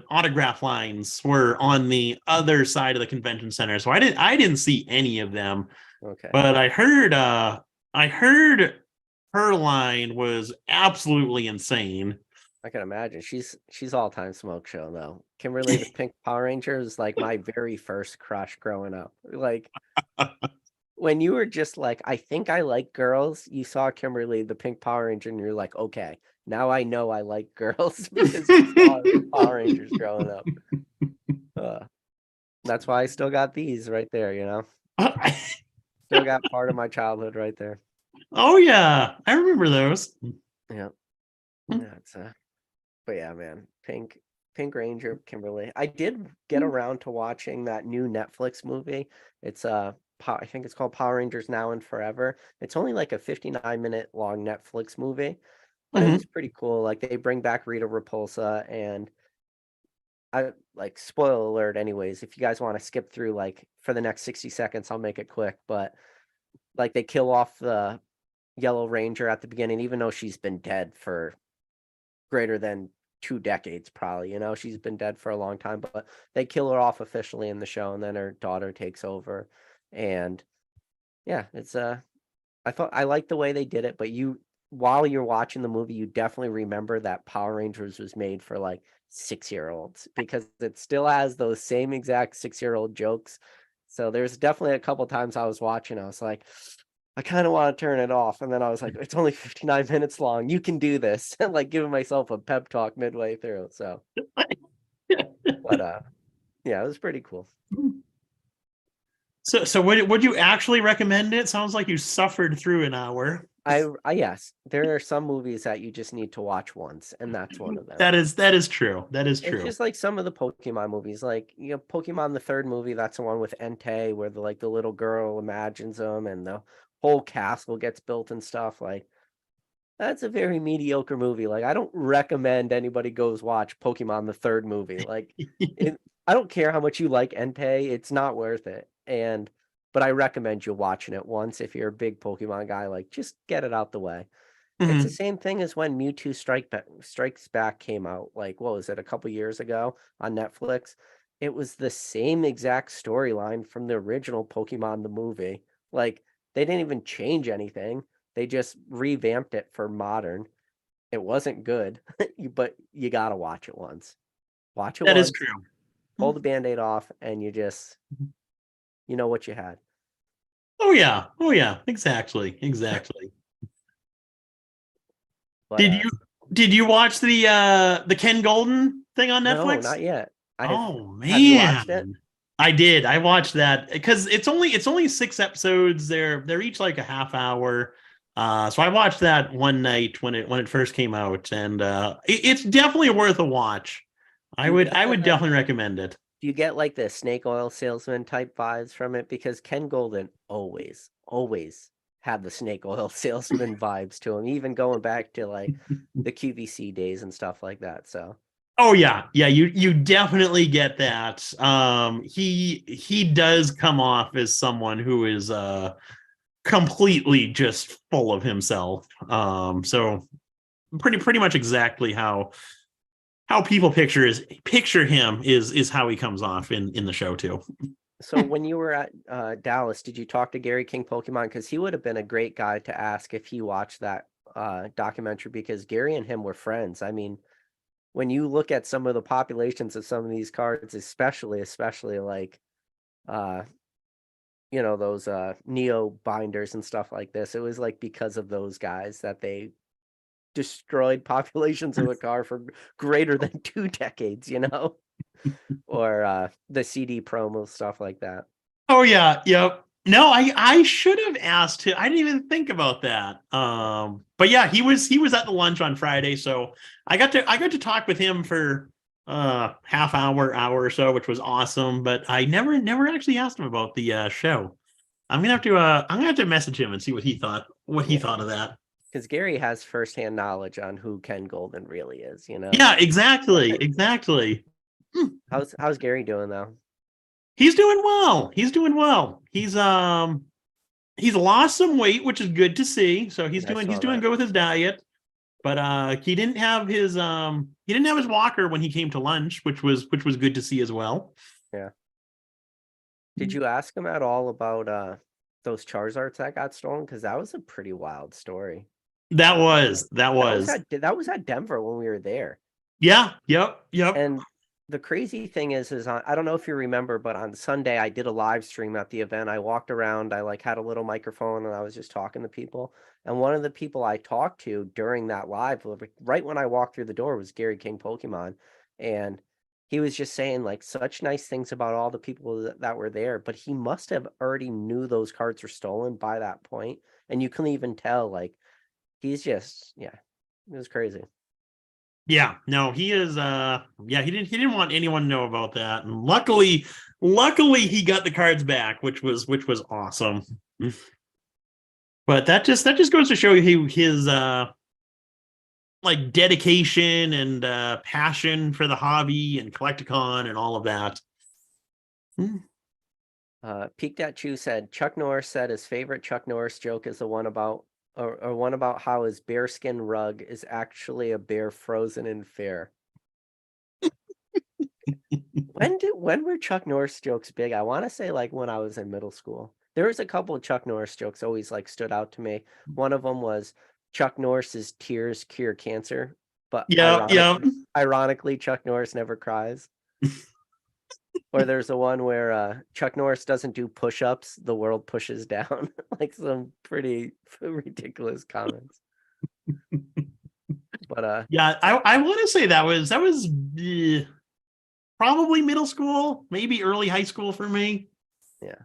autograph lines were on the other side of the convention center, so I didn't see any of them. Okay. But I heard her line was absolutely insane. I can imagine. She's all-time smoke show though. Kimberly the Pink Power Ranger is like my very first crush growing up. Like when you were just like, I think I like girls, you saw Kimberly the Pink Power Ranger and you're like, okay, now I know I like girls because you saw Power Rangers growing up. That's why I still got these right there, Still got part of my childhood right there. Oh yeah, I remember those. Yeah. But yeah, man, Pink Ranger, Kimberly. I did get around to watching that new Netflix movie. It's I think it's called Power Rangers Now and Forever. It's only like a 59-minute long Netflix movie, but it was pretty cool. Like they bring back Rita Repulsa, and I like, spoiler alert anyways, if you guys want to skip through like for the next 60 seconds, I'll make it quick, but like they kill off the Yellow Ranger at the beginning, even though she's been dead for greater than 2 decades probably, she's been dead for a long time, but they kill her off officially in the show, and then her daughter takes over. And yeah, it's I like the way they did it, but while you're watching the movie, you definitely remember that Power Rangers was made for like 6-year-olds, because it still has those same exact 6-year-old jokes. So there's definitely a couple times I was watching, I was like, I kind of want to turn it off. And then I was like, it's only 59 minutes long. You can do this. And like giving myself a pep talk midway through. So, but yeah, it was pretty cool. So would you actually recommend it? Sounds like you suffered through an hour. I yes, there are some movies that you just need to watch once, and that's one of them. That is true. That is It's true. just like some of the Pokemon movies, like Pokemon the third movie. That's the one with Entei, where the little girl imagines them, and the whole castle gets built and stuff. Like that's a very mediocre movie. Like I don't recommend anybody goes watch Pokemon the third movie. Like I don't care how much you like Entei, it's not worth it. But I recommend you watching it once if you're a big Pokemon guy. Like just get it out the way. It's the same thing as when Mewtwo Strikes Back came out. Like, what was it, a couple years ago on Netflix? It was the same exact storyline from the original Pokemon the movie. Like, they didn't even change anything. They just revamped it for modern. It wasn't good, but you gotta watch it once. Watch it That is once, true. pull the Band-Aid off, and you know what you had. Oh yeah, exactly. But Did you watch the Ken Golden thing on no, Netflix? not yet. Oh Have you watched it? man. I did. I watched that because it's only 6 episodes. They're each like a half hour. So I watched that one night when it first came out, and it's definitely worth a watch. I would definitely recommend it. Do you get like the snake oil salesman type vibes from it? Because Ken Golden always had the snake oil salesman vibes to him, even going back to like the QVC days and stuff like that. So Oh yeah, you definitely get that. He does come off as someone who is completely just full of himself. So pretty much exactly how people picture him is how he comes off in the show too. so when you were at Dallas, did you talk to Gary King Pokemon? Because he would have been a great guy to ask if he watched that documentary, because Gary and him were friends. I mean, when you look at some of the populations of some of these cards, especially like uh those Neo binders and stuff like this, it was like because of those guys that they destroyed populations of a car for greater than 2 decades, or the CD promo stuff like that. Oh yeah, yep. No, I should have asked him. I didn't even think about that. But yeah, he was at the lunch on Friday, so I got to talk with him for half hour or so, which was awesome. But I never actually asked him about the show. I'm gonna have to message him and see what he thought of that. Because Gary has firsthand knowledge on who Ken Golden really is. Yeah, exactly. How's Gary doing though? He's doing well. He's lost some weight, which is good to see. So he's Yeah, I doing saw good that. with his diet. But he didn't have his walker when he came to lunch, which was good to see as well. Yeah. Did you ask him at all about those Charizards that got stolen? Because that was a pretty wild story. That was. That was at Denver when we were there. Yeah, yep. And the crazy thing is I don't know if you remember, but on Sunday I did a live stream at the event. I walked around, I like had a little microphone, and I was just talking to people. And one of the people I talked to during that live, right when I walked through the door, was Gary King Pokemon. And he was just saying like such nice things about all the people that were there, but he must have already knew those cards were stolen by that point. And you couldn't even tell, like he's just, yeah, it was crazy. Yeah. No, he is he didn't want anyone to know about that. And luckily he got the cards back, which was awesome. But that just goes to show you his like dedication and passion for the hobby and Collecticon and all of that. Peak That Chew said Chuck Norris said his favorite Chuck Norris joke is the one about or one about how his bearskin rug is actually a bear frozen in fear. When were Chuck Norris jokes big? I want to say like when I was in middle school. There was a couple of Chuck Norris jokes always like stood out to me. One of them was Chuck Norris's tears cure cancer, but Yeah. ironically Chuck Norris never cries. Or there's the one where Chuck Norris doesn't do push-ups, the world pushes down. Like some pretty ridiculous comments. But Yeah, I want to say that was probably middle school, maybe early high school for me. yeah.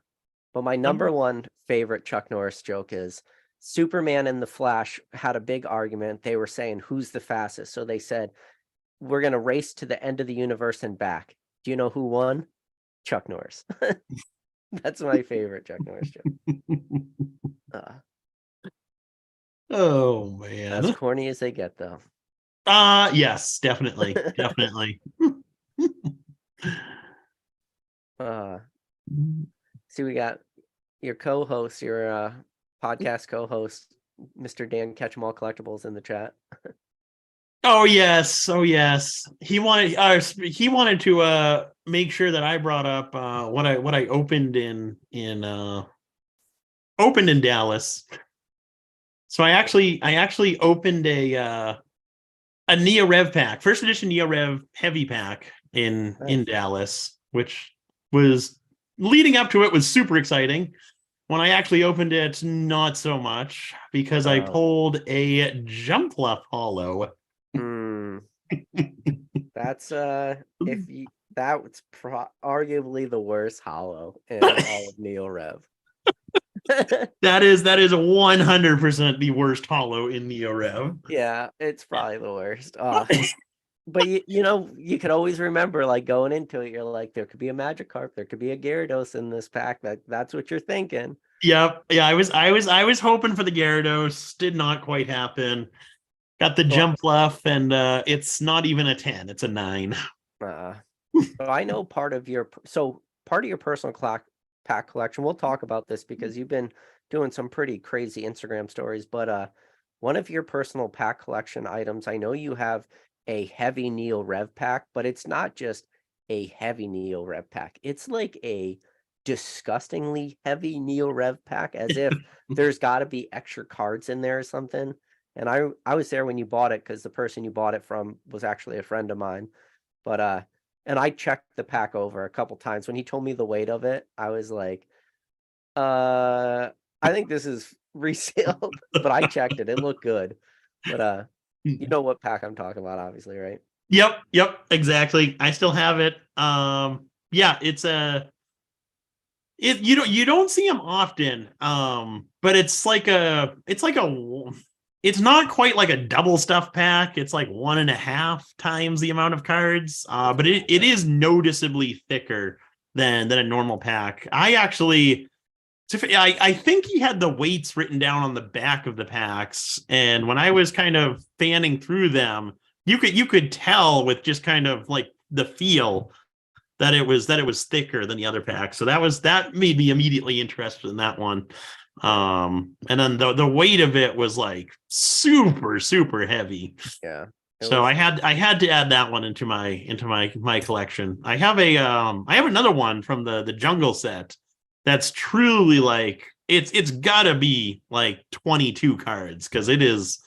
But my number one favorite Chuck Norris joke is Superman and the Flash had a big argument. They were saying who's the fastest. So they said, we're going to race to the end of the universe and back. Do you know who won? Chuck Norris. That's my favorite Chuck Norris joke. Oh As man. corny as they get, though. Yes, definitely. Definitely. See, we got your co-host, your podcast co-host, Mr. Dan Catch'em-all Collectibles in the chat. Oh yes, oh yes. He wanted to make sure that I brought up what I opened in Dallas. So I actually opened a Neo Rev pack, first edition Neo Rev heavy pack in Dallas, which was leading up to it was super exciting. When I actually opened it, not so much, because I pulled a Jumpluff holo. That's that's arguably the worst holo in all of Neo Rev. That is 100% the worst holo in Neo Rev. Yeah, it's probably the worst. But you could always remember, like, going into it, you're like, there could be a Magikarp, there could be a Gyarados in this pack. That's what you're thinking. Yep. Yeah, I was hoping for the Gyarados. Did not quite happen. Got the Jumpluff, and it's not even a 10, it's a 9. So I know part of your personal pack collection. We'll talk about this because you've been doing some pretty crazy Instagram stories, but one of your personal pack collection items, I know you have a heavy Neo Rev pack, but it's not just a heavy Neo Rev pack. It's like a disgustingly heavy Neo Rev pack, as if there's got to be extra cards in there or something. And I was there when you bought it, because the person you bought it from was actually a friend of mine. But and I checked the pack over a couple times. When he told me the weight of it, I was like, I think this is resale. But I checked it. It looked good. But you know what pack I'm talking about, obviously, right? Yep, exactly. I still have it. Yeah, it's you don't see them often. But it's not quite like a double stuff pack. It's like 1.5 times the amount of cards. But it is noticeably thicker than a normal pack. I think he had the weights written down on the back of the packs, and when I was kind of fanning through them, you could tell with just kind of like the feel that it was thicker than the other packs. So that made me immediately interested in that one. And then the weight of it was like super, super heavy. Yeah. So I had to add that one into my collection. I have another one from the jungle set that's truly like it's gotta be like 22 cards, because it is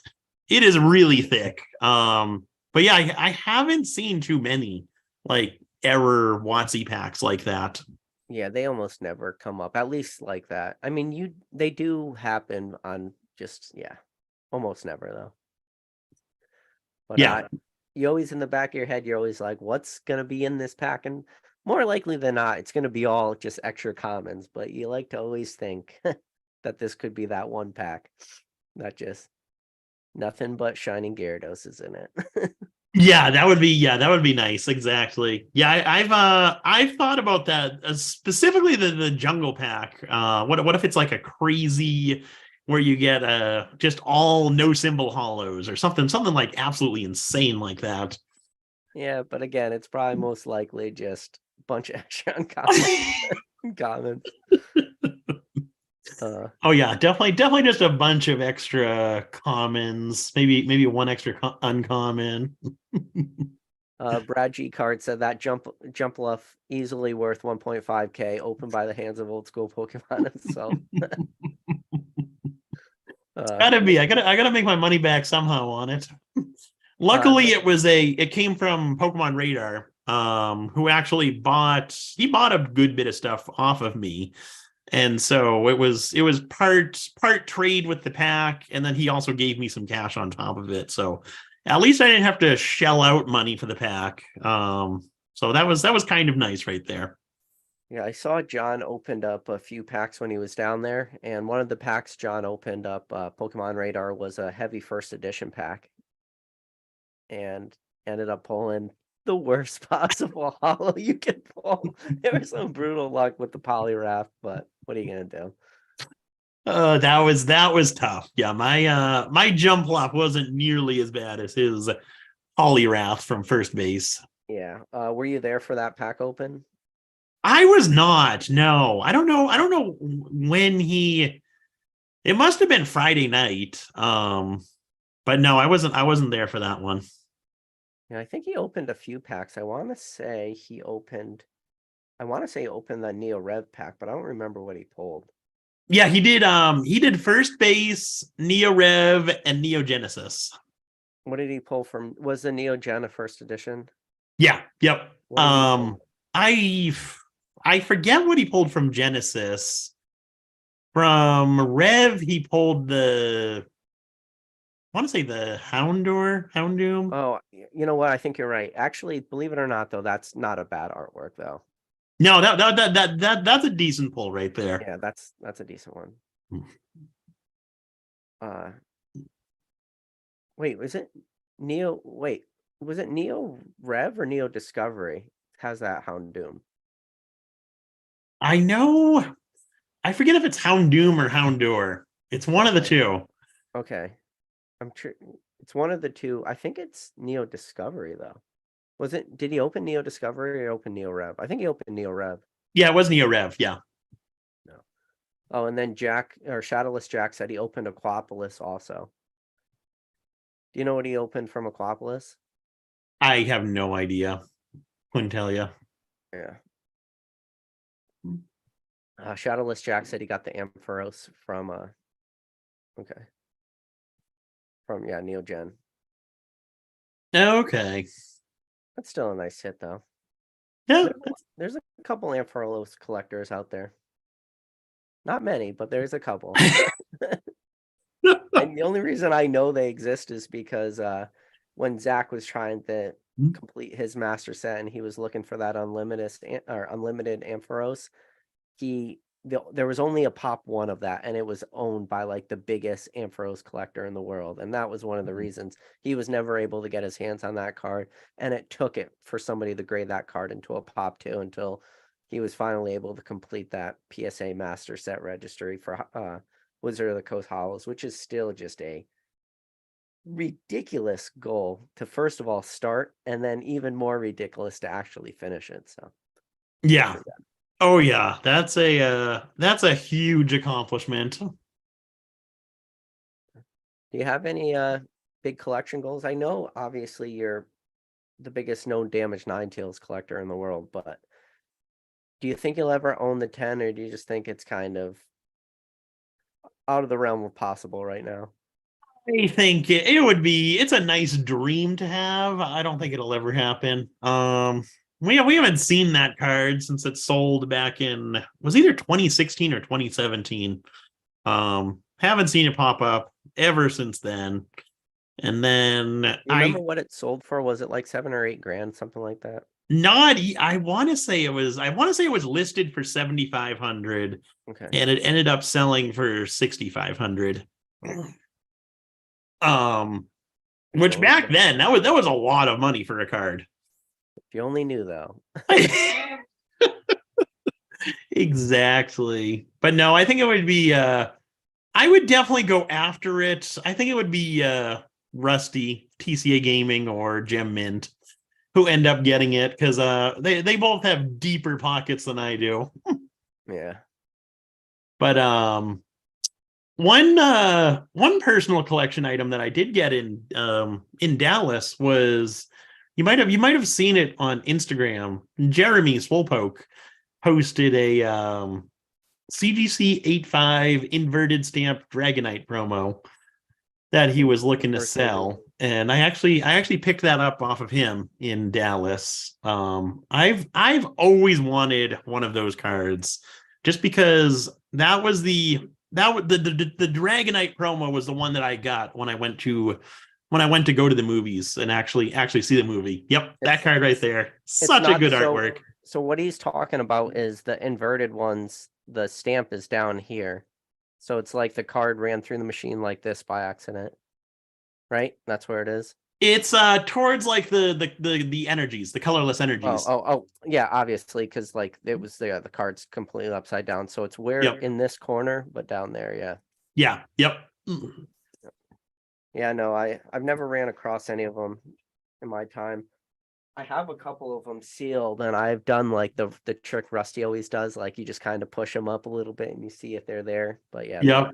really thick. But yeah, I haven't seen too many like error WotC packs like that. Yeah, they almost never come up, at least like that. I mean, they do happen on almost never though. But Yeah. You always, in the back of your head, you're always like, what's gonna be in this pack? And more likely than not, it's gonna be all just extra commons. But you like to always think that this could be that one pack, not just nothing but shining Gyarados is in it. Yeah, that would be nice. Exactly. Yeah, I've thought about that, specifically the jungle pack. What if it's like a crazy where you get just all no symbol holos or something like absolutely insane like that. Yeah, but again, it's probably most likely just a bunch of extra uncommon. Oh yeah, definitely just a bunch of extra commons, maybe one extra uncommon. Brad G Card said that Jumpluff easily worth 1.5k, opened by the hands of old school Pokemon itself. Gotta be. I gotta make my money back somehow on it. Luckily, it came from Pokemon Radar, who actually bought a good bit of stuff off of me. And so it was part trade with the pack, and then he also gave me some cash on top of it. So at least I didn't have to shell out money for the pack. So that was kind of nice right there. Yeah, I saw John opened up a few packs when he was down there, and one of the packs John opened up, Pokemon Radar, was a heavy first edition pack, and ended up pulling the worst possible holo you could pull. There was some brutal luck with the Poliwrath, but what are you gonna do? That was tough. Yeah, my jump flop wasn't nearly as bad as his Poliwrath from first base. Yeah. Were you there for that pack open? I was not. No, I don't know. I don't know when he. It must have been Friday night. But no, I wasn't there for that one. Yeah, I think he opened a few packs. I want to say he opened the Neo Rev pack, but I don't remember what he pulled. Yeah, he did. He did first base, Neo Rev, and Neo Genesis. What did he pull from? Was the Neo Gen a first edition? Yeah. Yep. What did he pull? I forget what he pulled from Genesis. From Rev, he pulled I want to say the Houndoom. Oh, you know what? I think you're right. Actually, believe it or not, though, that's not a bad artwork, though. No, that's a decent pull right there. Yeah, that's a decent one. Wait, was it Neo? Wait, was it Neo Rev or Neo Discovery? Has that Houndoom? I know. I forget if it's Houndoom or Houndour. It's one of the two. Okay. I'm sure it's one of the two. I think it's Neo Discovery, though. Did he open Neo Discovery or open Neo Rev? I think he opened Neo Rev. Yeah, it was Neo Rev. Yeah. No. Oh, and then Shadowless Jack said he opened Aquapolis also. Do you know what he opened from Aquapolis? I have no idea. Couldn't tell you. Yeah. Shadowless Jack said he got the Ampharos from Neo Gen. Okay. That's still a nice hit, though. Yeah. There's a couple Ampharos collectors out there. Not many, but there's a couple. And the only reason I know they exist is because when Zach was trying to complete his master set and he was looking for that unlimited Ampharos, there was only a pop one of that, and it was owned by like the biggest Ampharos collector in the world, and that was one of the reasons he was never able to get his hands on that card, and it took it for somebody to grade that card into a pop 2 until he was finally able to complete that PSA master set registry for Wizard of the Coast Hollows, which is still just a ridiculous goal to first of all start, and then even more ridiculous to actually finish it. So yeah. Oh yeah, that's a huge accomplishment. Do you have any big collection goals? I know obviously you're the biggest known Damaged Ninetales collector in the world, but do you think you'll ever own the 10, or do you just think it's kind of out of the realm of possible right now? I think it's a nice dream to have. I don't think it'll ever happen. We haven't seen that card since it sold back in was either 2016 or 2017. Haven't seen it pop up ever since then. And then You remember what it sold for? Was it like $7 or $8 something like that? I want to say it was listed for 7,500. Okay. And it ended up selling for 6,500. Which back then that was a lot of money for a card. If you only knew, though. Exactly. But no, I think it would be I would definitely go after it. I think it would be Rusty, TCA Gaming, or Gem Mint who end up getting it, because they both have deeper pockets than I do. Yeah. But one personal collection item that I did get in Dallas was, you might have seen it on Instagram. Jeremy Swolepoke posted a CGC 85 inverted stamp Dragonite promo that he was looking to sell, and I actually picked that up off of him in Dallas. I've always wanted one of those cards, just because that was the Dragonite promo was the one that I got when I went to go to the movies and actually see the movie. Yep, that card right there. Such a good artwork. So what he's talking about is the inverted ones. The stamp is down here. So it's like the card ran through the machine like this by accident. Right? That's where it is. It's towards like the energies, the colorless energies. Oh, yeah, obviously, because like it was the card's completely upside down. So it's where Yep. in this corner, but down there, yeah. Yeah. Yep. Yeah, no, I've never ran across any of them in my time. I have a couple of them sealed, and I've done like the trick Rusty always does, like you just kind of push them up a little bit and you see if they're there. But yeah, Yep.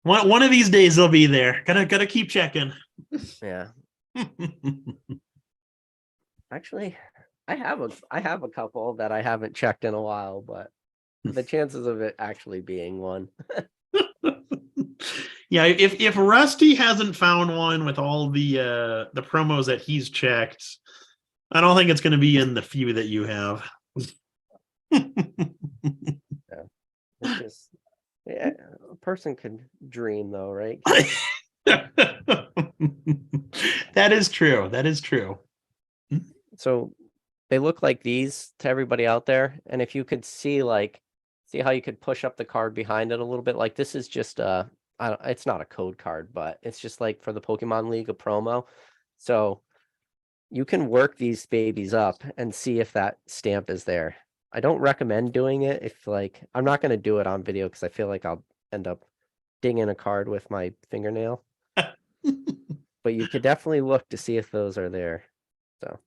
One of these days they'll be there. Gotta keep checking. yeah. Actually, I have a couple that I haven't checked in a while, but the chances of it actually being one. Yeah, if Rusty hasn't found one with all the promos that he's checked, I don't think it's going to be in the few that you have. Yeah. It's just, yeah, a person could dream though, right? That is true. That is true. So they look like these to everybody out there, and if you could see how you could push up the card behind it a little bit, like this is just it's not a code card, but it's just like for the Pokemon League, a promo. So you can work these babies up and see if that stamp is there. I don't recommend doing it if like I'm not going to do it on video because I feel like I'll end up dinging a card with my fingernail. But you could definitely look to see if those are there. So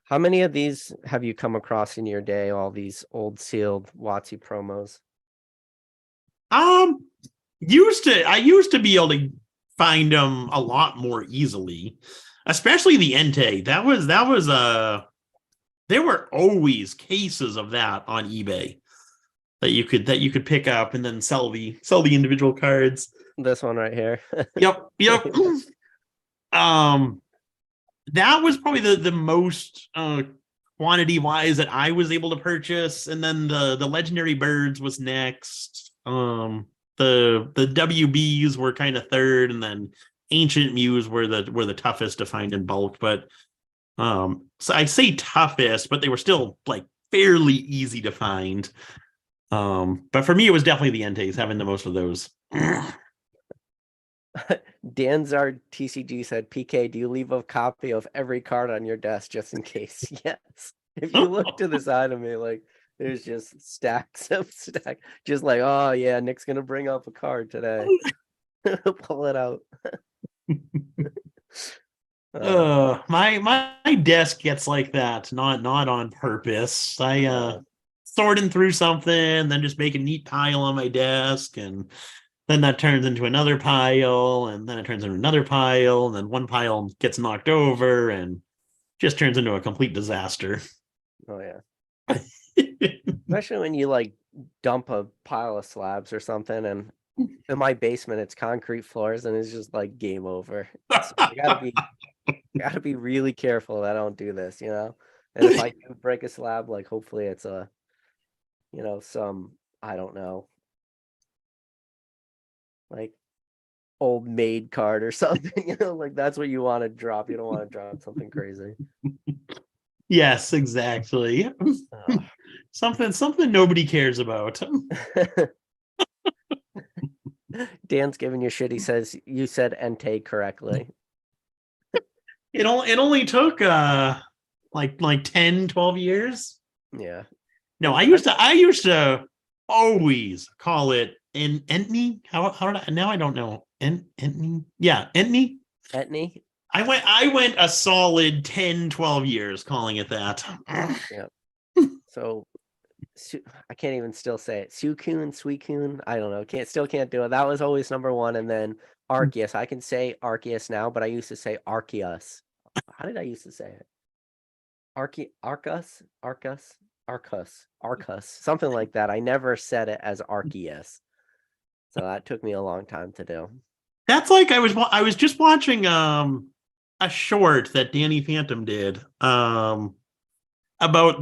how many of these have you come across in your day, all these old sealed WotC promos? I used to be able to find them a lot more easily, especially the Entei. That was there were always cases of that on eBay that you could pick up and then sell the individual cards. This one right here. Yep. That was probably the most quantity wise that I was able to purchase, and then the legendary birds was next. The WBs were kind of third, and then ancient Mews were the toughest to find in bulk. But so I say toughest, but they were still like fairly easy to find. But for me, it was definitely the Enteis having the most of those. Danzard TCG said, PK, do you leave a copy of every card on your desk just in case? Yes. If you look to the side of me, like there's just stacks of just like, oh yeah, Nick's gonna bring up a card today. Pull it out. My desk gets like that, not on purpose. I sorting through something, then just make a neat pile on my desk, and then that turns into another pile, and then it turns into another pile, and then one pile gets knocked over and just turns into a complete disaster. Oh yeah. Especially when you like dump a pile of slabs or something, and in my basement it's concrete floors and it's just like game over. So I gotta be really careful that I don't do this, you know. And if I do break a slab, like hopefully it's a, you know, some, I don't know, like old maid card or something, you know, like that's what you want to drop. You don't want to drop something crazy. Yes, exactly. Something nobody cares about. Dan's giving you shit. He says you said Entei correctly. It only took like 10, 12 years. Yeah. No, I used to always call it Entney. How did I now I don't know. Entney? Yeah, Entney. Entney. I went a solid 10, 12 years calling it that. Yeah. So I can't even still say it. Suicune, Suicune. I don't know. Can't do it. That was always number one. And then Arceus. I can say Arceus now, but I used to say Arceus. How did I used to say it? Arcus, something like that. I never said it as Arceus. So that took me a long time to do. That's like I was just watching a short that Danny Phantom did about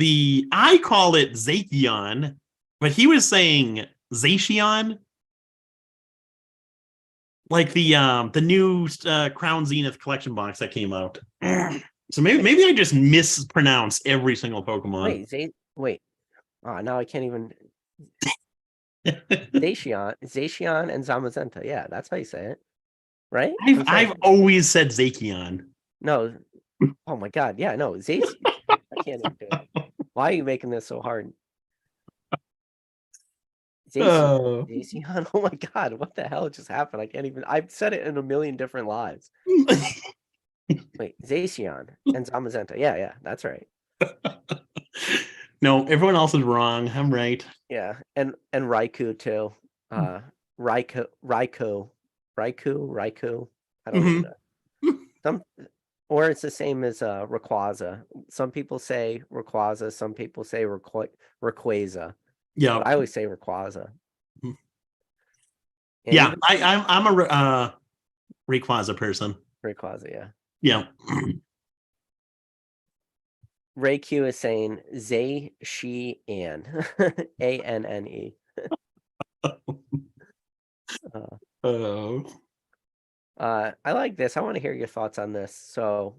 I call it Zacian, but he was saying Zacian. like the new Crown Zenith collection box that came out. So maybe I just mispronounce every single Pokemon. Wait. Oh, now I can't even. Zacian and Zamazenta. Yeah, that's how you say it, right? I've always said Zacian. No. Oh my God. Yeah, no. Zacian. I can't even do it. Why are you making this so hard? Zacian. Oh my God. What the hell just happened? I can't even. I've said it in a million different lives. Wait, Zacian and Zamazenta. Yeah, that's right. No, everyone else is wrong. I'm right. Yeah, and Raikou too. Raikou. I don't even know. Or it's the same as Rayquaza. Some people say Rayquaza, some people say Rayquaza. Yeah, but I always say Rayquaza. Yeah, I'm a Rayquaza person. Rayquaza, yeah. Yeah. Raikou is saying Zay, she, Anne. Anne. I like this. I want to hear your thoughts on this. So,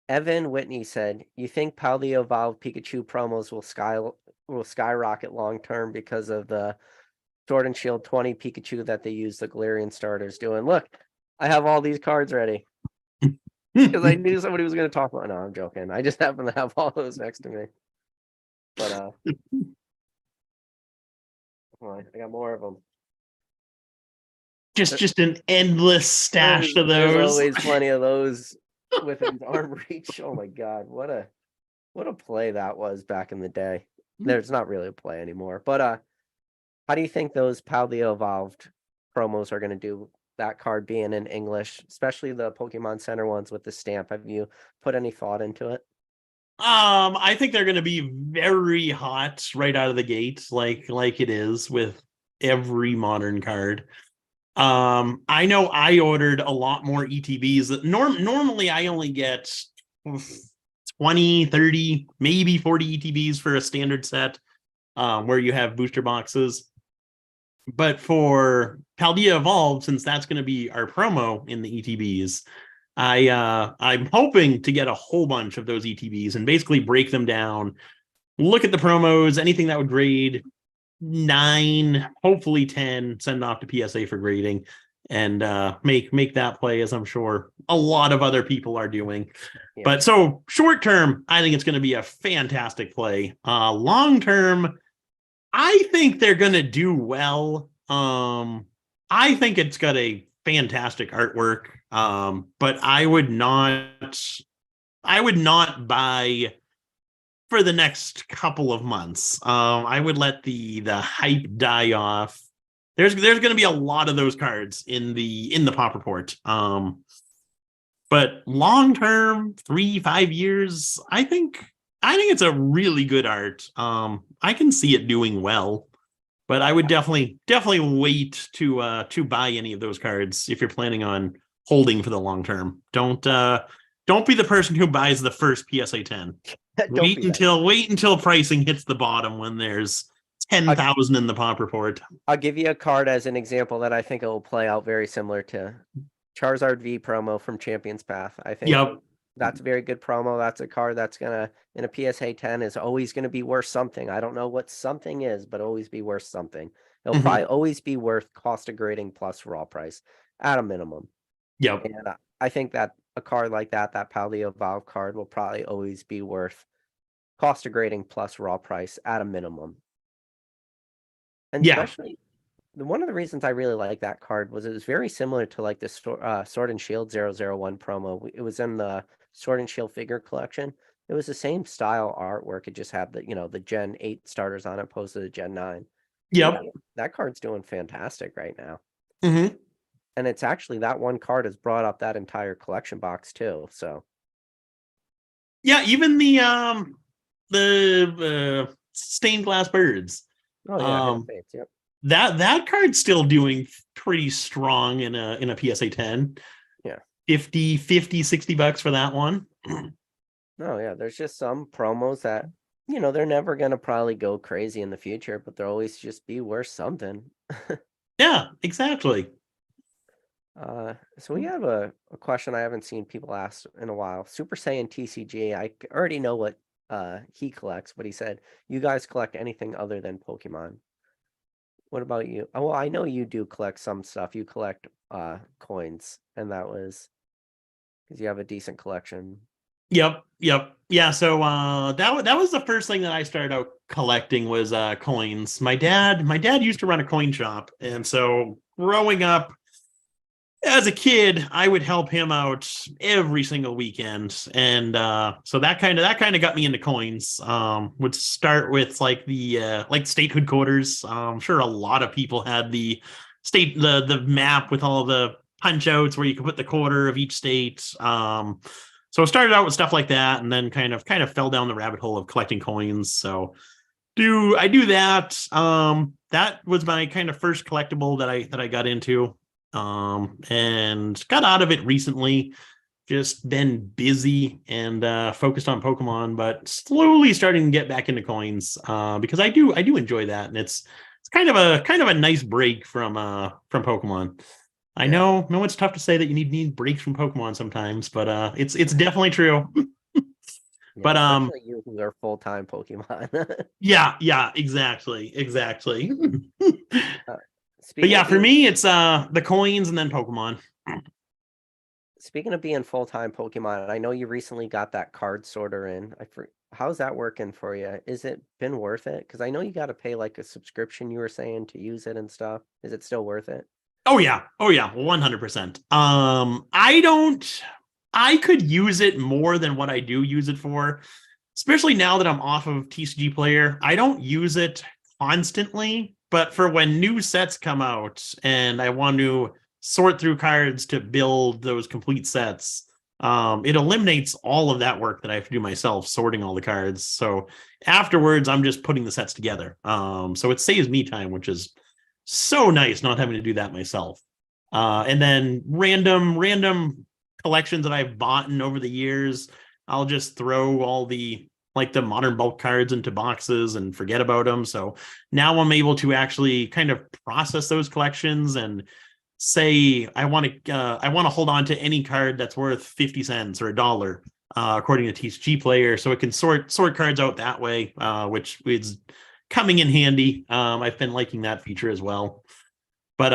Evan Whitney said, "You think Paldea Evolved Pikachu promos will skyrocket long term because of the Sword and Shield 20 Pikachu that they use the Galarian starters doing? Look, I have all these cards ready because I knew somebody was going to talk about. No, I'm joking. I just happen to have all those next to me. But I got more of them. Just an endless stash of those. There's always plenty of those within arm reach. Oh my God, what a play that was back in the day. There's not really a play anymore. But how do you think those Paldea Evolved promos are going to do? That card being in English, especially the Pokemon Center ones with the stamp. Have you put any thought into it? I think they're going to be very hot right out of the gate, like it is with every modern card. I know I ordered a lot more ETBs. Normally I only get 20, 30, maybe 40 ETBs for a standard set, where you have booster boxes. But for Paldea Evolved, since that's going to be our promo in the ETBs, I'm hoping to get a whole bunch of those ETBs and basically break them down, look at the promos, anything that would grade 9, hopefully 10, send off to PSA for grading, and make that play, as I'm sure a lot of other people are doing. Yeah. But so short term, I think it's going to be a fantastic play. Long term, I think they're going to do well. I think it's got a fantastic artwork. But I would not buy for the next couple of months. I would let the hype die off. There's going to be a lot of those cards in the pop report. But long term, 3-5 years, I think it's a really good art. I can see it doing well, but I would definitely wait to buy any of those cards if you're planning on holding for the long term. Don't be the person who buys the first PSA 10. Wait until pricing hits the bottom when there's 10,000 in the pop report. I'll give you a card as an example that I think it will play out very similar to Charizard V promo from Champion's Path. I think that's a very good promo. That's a card that's gonna, in a PSA 10, is always gonna be worth something. I don't know what something is, but always be worth something. It'll probably always be worth cost of grading plus raw price at a minimum. Yep. And I think that a card like that Paldea Evolved card, will probably always be worth cost of grading plus raw price at a minimum. And especially, one of the reasons I really like that card was it was very similar to like the Sword and Shield 001 promo. It was in the Sword and Shield figure collection. It was the same style artwork. It just had the Gen 8 starters on it opposed to the Gen 9. Yep. That card's doing fantastic right now. Mm-hmm. And it's actually, that one card has brought up that entire collection box too. So yeah, even the stained glass birds. Oh yeah, yep. That card's still doing pretty strong in a PSA 10. Yeah. 50, $60 for that one. Oh yeah, there's just some promos that they're never gonna probably go crazy in the future, but they'll always just be worth something. Yeah, exactly. So we have a question I haven't seen people ask in a while. Super Saiyan TCG. Already know what he collects, but he said, "You guys collect anything other than Pokemon? What about you?" Oh, well, I know you do collect some stuff. You collect coins, and that was because you have a decent collection. Yep. Yeah, so that was the first thing that I started out collecting was coins. My dad used to run a coin shop, and so growing up as a kid, I would help him out every single weekend. And so that kind of got me into coins. Would start with like the like statehood quarters. I'm sure a lot of people had the map with all the punch outs where you could put the quarter of each state. So I started out with stuff like that, and then kind of fell down the rabbit hole of collecting coins. So I do that. That was my kind of first collectible that I got into. And got out of it recently. Just been busy and focused on Pokemon, but slowly starting to get back into coins because I do enjoy that, and it's kind of a nice break from Pokemon. I Yeah, know it's tough to say that you need breaks from Pokemon sometimes, but it's definitely true. yeah, But especially you who are full-time Pokemon. yeah, exactly. Uh, But speaking yeah, of for being me it's the coins and then Pokemon. speaking of being full-time Pokemon, I know you recently got that card sorter in. How's that working for you? Is it been worth it? Because I know you got to pay like a subscription you were saying to use it and stuff. Is it still worth it? Oh yeah, 100%. I could use it more than what I do use it for, especially now that I'm off of TCG Player. I don't use it constantly, but for when new sets come out and I want to sort through cards to build those complete sets, it eliminates all of that work that I have to do myself, sorting all the cards. So afterwards, I'm just putting the sets together. So it saves me time, which is so nice not having to do that myself. And then random collections that I've bought in over the years, I'll just throw all the modern bulk cards into boxes and forget about them. So now I'm able to actually kind of process those collections and say I want to hold on to any card that's worth 50 cents or a dollar, according to TCG Player, so it can sort cards out that way, which is coming in handy. I've been liking that feature as well. But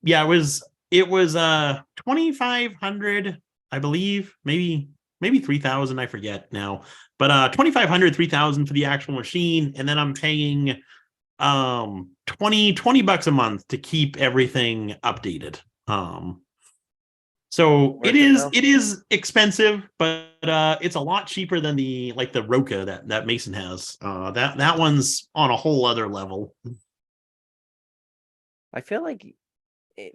yeah, it was 2,500, I believe, maybe 3,000, I forget now. But 2,500, 3,000 for the actual machine, and then I'm paying 20 bucks a month to keep everything updated. So it Worth it is though? it is expensive, but it's a lot cheaper than the Roka that Mason has. That one's on a whole other level. I feel like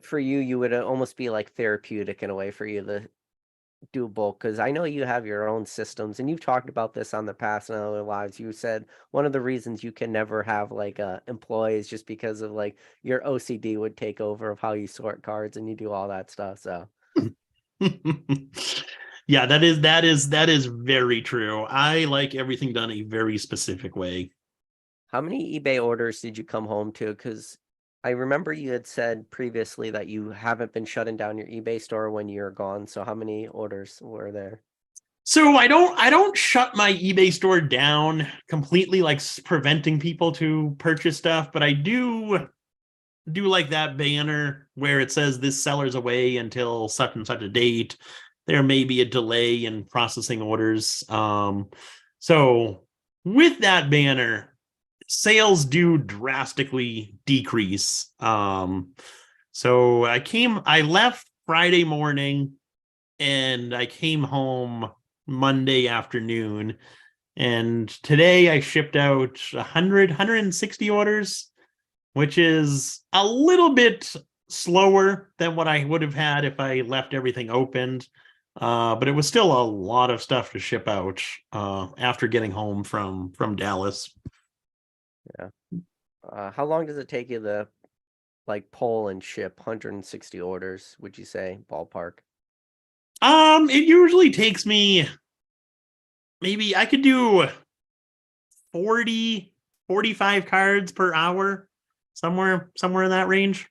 for you, you would almost be like therapeutic in a way for you to do both. Because I know you have your own systems, and you've talked about this on the past in other lives. You said one of the reasons you can never have like employees just because of like your OCD would take over of how you sort cards and you do all that stuff. So, Yeah, that is very true. I like everything done a very specific way. how many eBay orders did you come home to? Because I remember you had said previously that you haven't been shutting down your eBay store when you're gone. So, how many orders were there? So I don't shut my eBay store down completely, like preventing people to purchase stuff, but I do like that banner where it says this seller's away until such and such a date. There may be a delay in processing orders. So with that banner, sales do drastically decrease. So I left Friday morning and I came home Monday afternoon. And today I shipped out 160 orders, which is a little bit slower than what I would have had if I left everything opened. But it was still a lot of stuff to ship out after getting home from Dallas. Yeah. How long does it take you to like pull and ship 160 orders, would you say, ballpark? It usually takes me, maybe I could do 40, 45 cards per hour, somewhere in that range.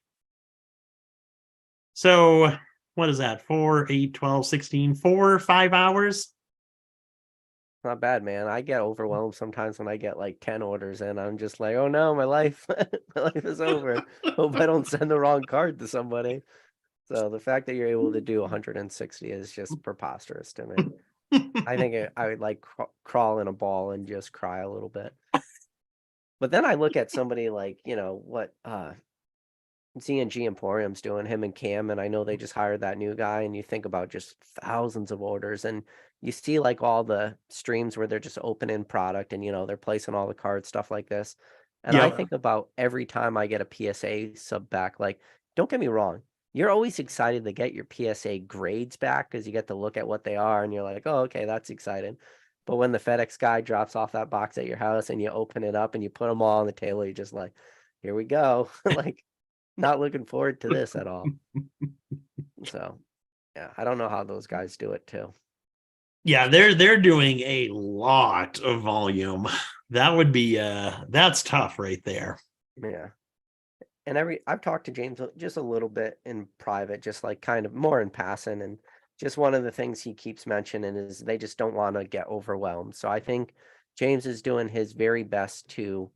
So what is that? 4, 8, 12, 16, 5 hours. Not bad, man. I get overwhelmed sometimes when I get like 10 orders and I'm just like, oh no, my life, my life is over. Hope I don't send the wrong card to somebody. So the fact that you're able to do 160 is just preposterous to me. I think I would like crawl in a ball and just cry a little bit. But then I look at somebody like, what Z&G Emporium's doing, him and Cam, and I know they just hired that new guy, and you think about just thousands of orders, and you see like all the streams where they're just opening product and they're placing all the cards, stuff like this. And I Yep. think about every time I get a PSA sub back, like, don't get me wrong, you're always excited to get your PSA grades back because you get to look at what they are and you're like, oh, okay, that's exciting. But when the FedEx guy drops off that box at your house and you open it up and you put them all on the table, you're just like, here we go. Like, not looking forward to this at all. So, yeah, I don't know how those guys do it too. Yeah, they're doing a lot of volume. That would be that's tough right there. Yeah. And I've talked to James just a little bit in private, just like kind of more in passing, and just one of the things he keeps mentioning is they just don't want to get overwhelmed. So I think James is doing his very best to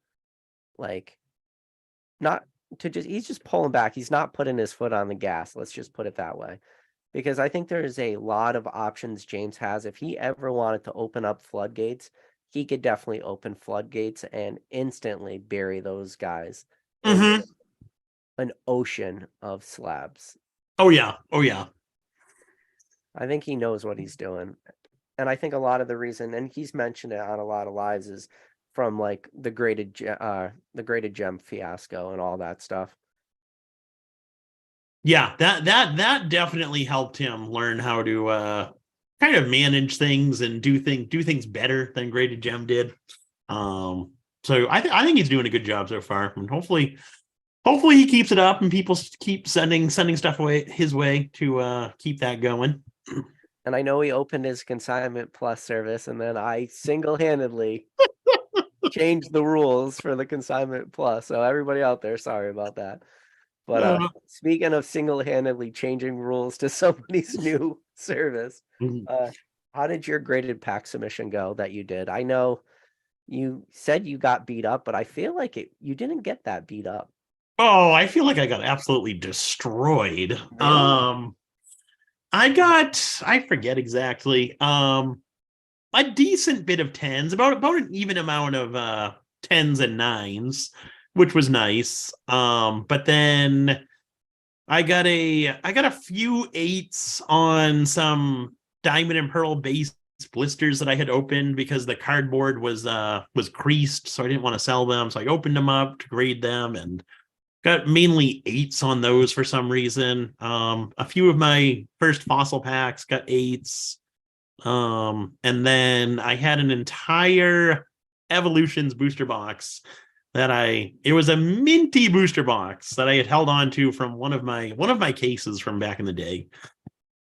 like not to just he's just pulling back. He's not putting his foot on the gas. Let's just put it that way. Because I think there's a lot of options James has. If he ever wanted to open up floodgates, he could definitely open floodgates and instantly bury those guys in Mm-hmm. an ocean of slabs. Oh yeah. Oh yeah. I think he knows what he's doing. And I think a lot of the reason, and he's mentioned it on a lot of lives, is from like the graded gem fiasco and all that stuff. Yeah, that definitely helped him learn how to kind of manage things and do things better than Graded Gem did. So I think he's doing a good job so far, and hopefully he keeps it up and people keep sending stuff away his way to keep that going. And I know he opened his Consignment Plus service, and then I single-handedly changed the rules for the Consignment Plus. So everybody out there, sorry about that. But speaking of single-handedly changing rules to somebody's new service, how did your graded pack submission go that you did? I know you said you got beat up, but I feel like you didn't get that beat up. Oh, I feel like I got absolutely destroyed. Really? I forget exactly. A decent bit of tens, about an even amount of tens and nines, which was nice. But then I got a few eights on some diamond and pearl base blisters that I had opened because the cardboard was creased, so I didn't want to sell them. So I opened them up to grade them and got mainly eights on those for some reason. A few of my first fossil packs got eights. And then I had an entire Evolutions booster box it was a minty booster box that I had held on to from one of my cases from back in the day.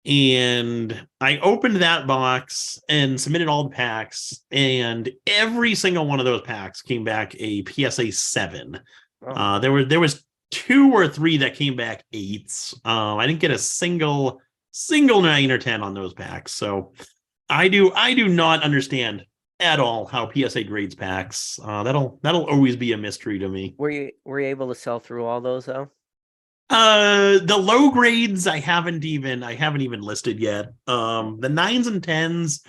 And I opened that box and submitted all the packs, and every single one of those packs came back a PSA 7. Oh. There was 2 or 3 that came back 8s. I didn't get a single 9 or 10 on those packs. So I do not understand at all how PSA grades packs. That'll always be a mystery to me. Were you able to sell through all those though? The low grades I haven't even listed yet. The 9s and 10s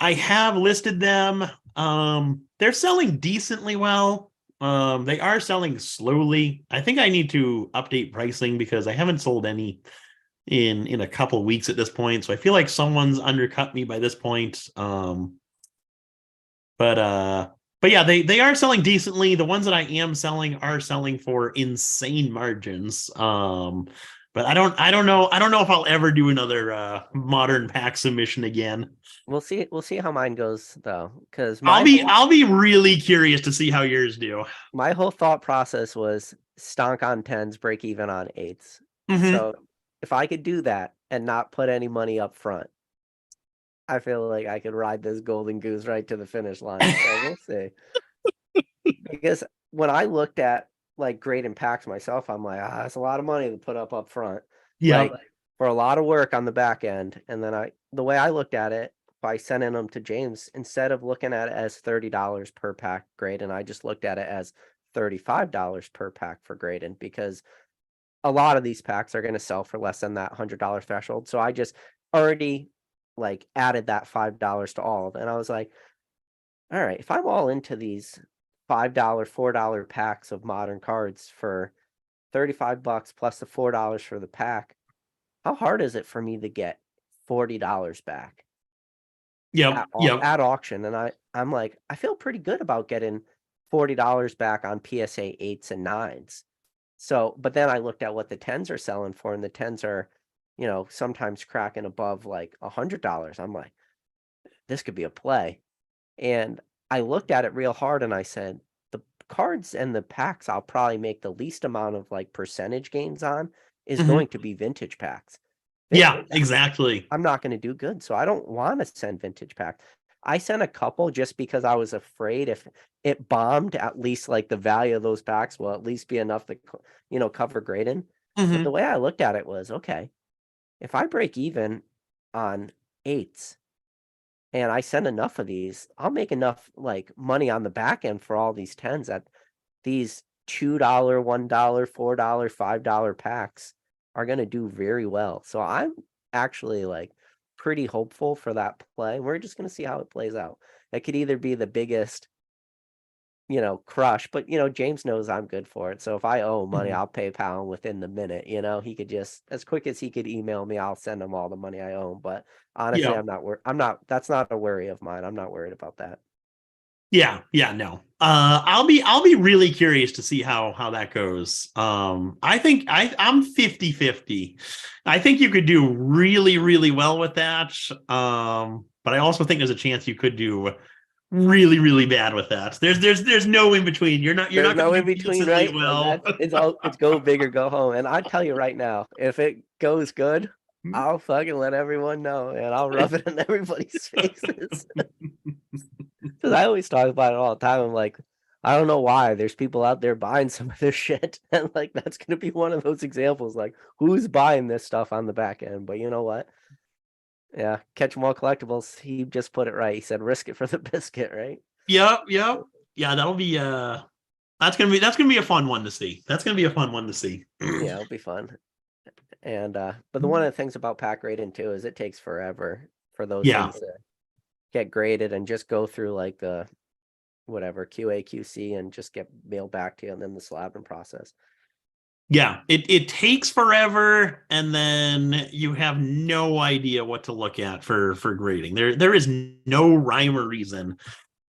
I have listed them. They're selling decently well. They are selling slowly. I think I need to update pricing because I haven't sold any in a couple of weeks at this point. So I feel like someone's undercut me by this point. But yeah, they are selling decently. The ones that I am selling are selling for insane margins. But I don't know if I'll ever do another modern pack submission again. We'll see how mine goes though, because I'll be really curious to see how yours do. my whole thought process was stonk on 10s, break even on 8s. Mm-hmm. So if I could do that and not put any money up front, I feel like I could ride this golden goose right to the finish line. So we'll see. Because when I looked at like grading packs myself, I'm like, that's a lot of money to put up front. Yeah. Like for a lot of work on the back end. And then the way I looked at it by sending them to James, instead of looking at it as $30 per pack grade, and I just looked at it as $35 per pack for grading, because a lot of these packs are going to sell for less than that $100 threshold. So I just already like added that $5 to all of it. And I was like, all right, if I'm all into these $5, $4 packs of modern cards for $35 plus the $4 for the pack, how hard is it for me to get $40 back Yep. Yep. at auction? And I'm like, I feel pretty good about getting $40 back on PSA 8s and 9s. So, but then I looked at what the 10s are selling for, and the 10s are, sometimes cracking above like $100. I'm like, this could be a play. And I looked at it real hard and I said, the cards and the packs I'll probably make the least amount of like percentage gains on is going to be vintage packs. Yeah, exactly. I'm not going to do good. So I don't want to send vintage packs. I sent a couple just because I was afraid if it bombed, at least like the value of those packs will at least be enough to, cover grading. But the way I looked at it was, okay, if I break even on 8s and I send enough of these, I'll make enough like money on the back end for all these 10s that these $2, $1, $4, $5 packs are going to do very well. So I'm actually like pretty hopeful for that play. We're just going to see how it plays out. It could either be the biggest, crush, but James knows I'm good for it. So if I owe money, I'll PayPal him within the minute. He could just, as quick as he could email me, I'll send him all the money I owe him. But honestly, that's not a worry of mine. I'm not worried about that. Yeah, no. I'll be really curious to see how that goes. I think I'm 50-50. I think you could do really, really well with that. But I also think there's a chance you could do really, really bad with that. There's no in between. You're not no in between, right? Well. It's go big or go home. And I tell you right now, if it goes good, I'll fucking let everyone know, and I'll rub it in everybody's faces. Because I always talk about it all the time. I'm like, I don't know why there's people out there buying some of this shit, and like that's gonna be one of those examples. Like, who's buying this stuff on the back end? But you know what? Yeah, Catch 'em all collectibles. He just put it right. He said, "Risk it for the biscuit," right? Yep. Yeah, that'll be that's gonna be a fun one to see. Yeah, it'll be fun. And but one of the things about pack rating too is it takes forever for those things to get graded and just go through like the whatever QA QC and just get mailed back to you, and then the slabbing process. Yeah, it takes forever, and then you have no idea what to look at for grading. There is no rhyme or reason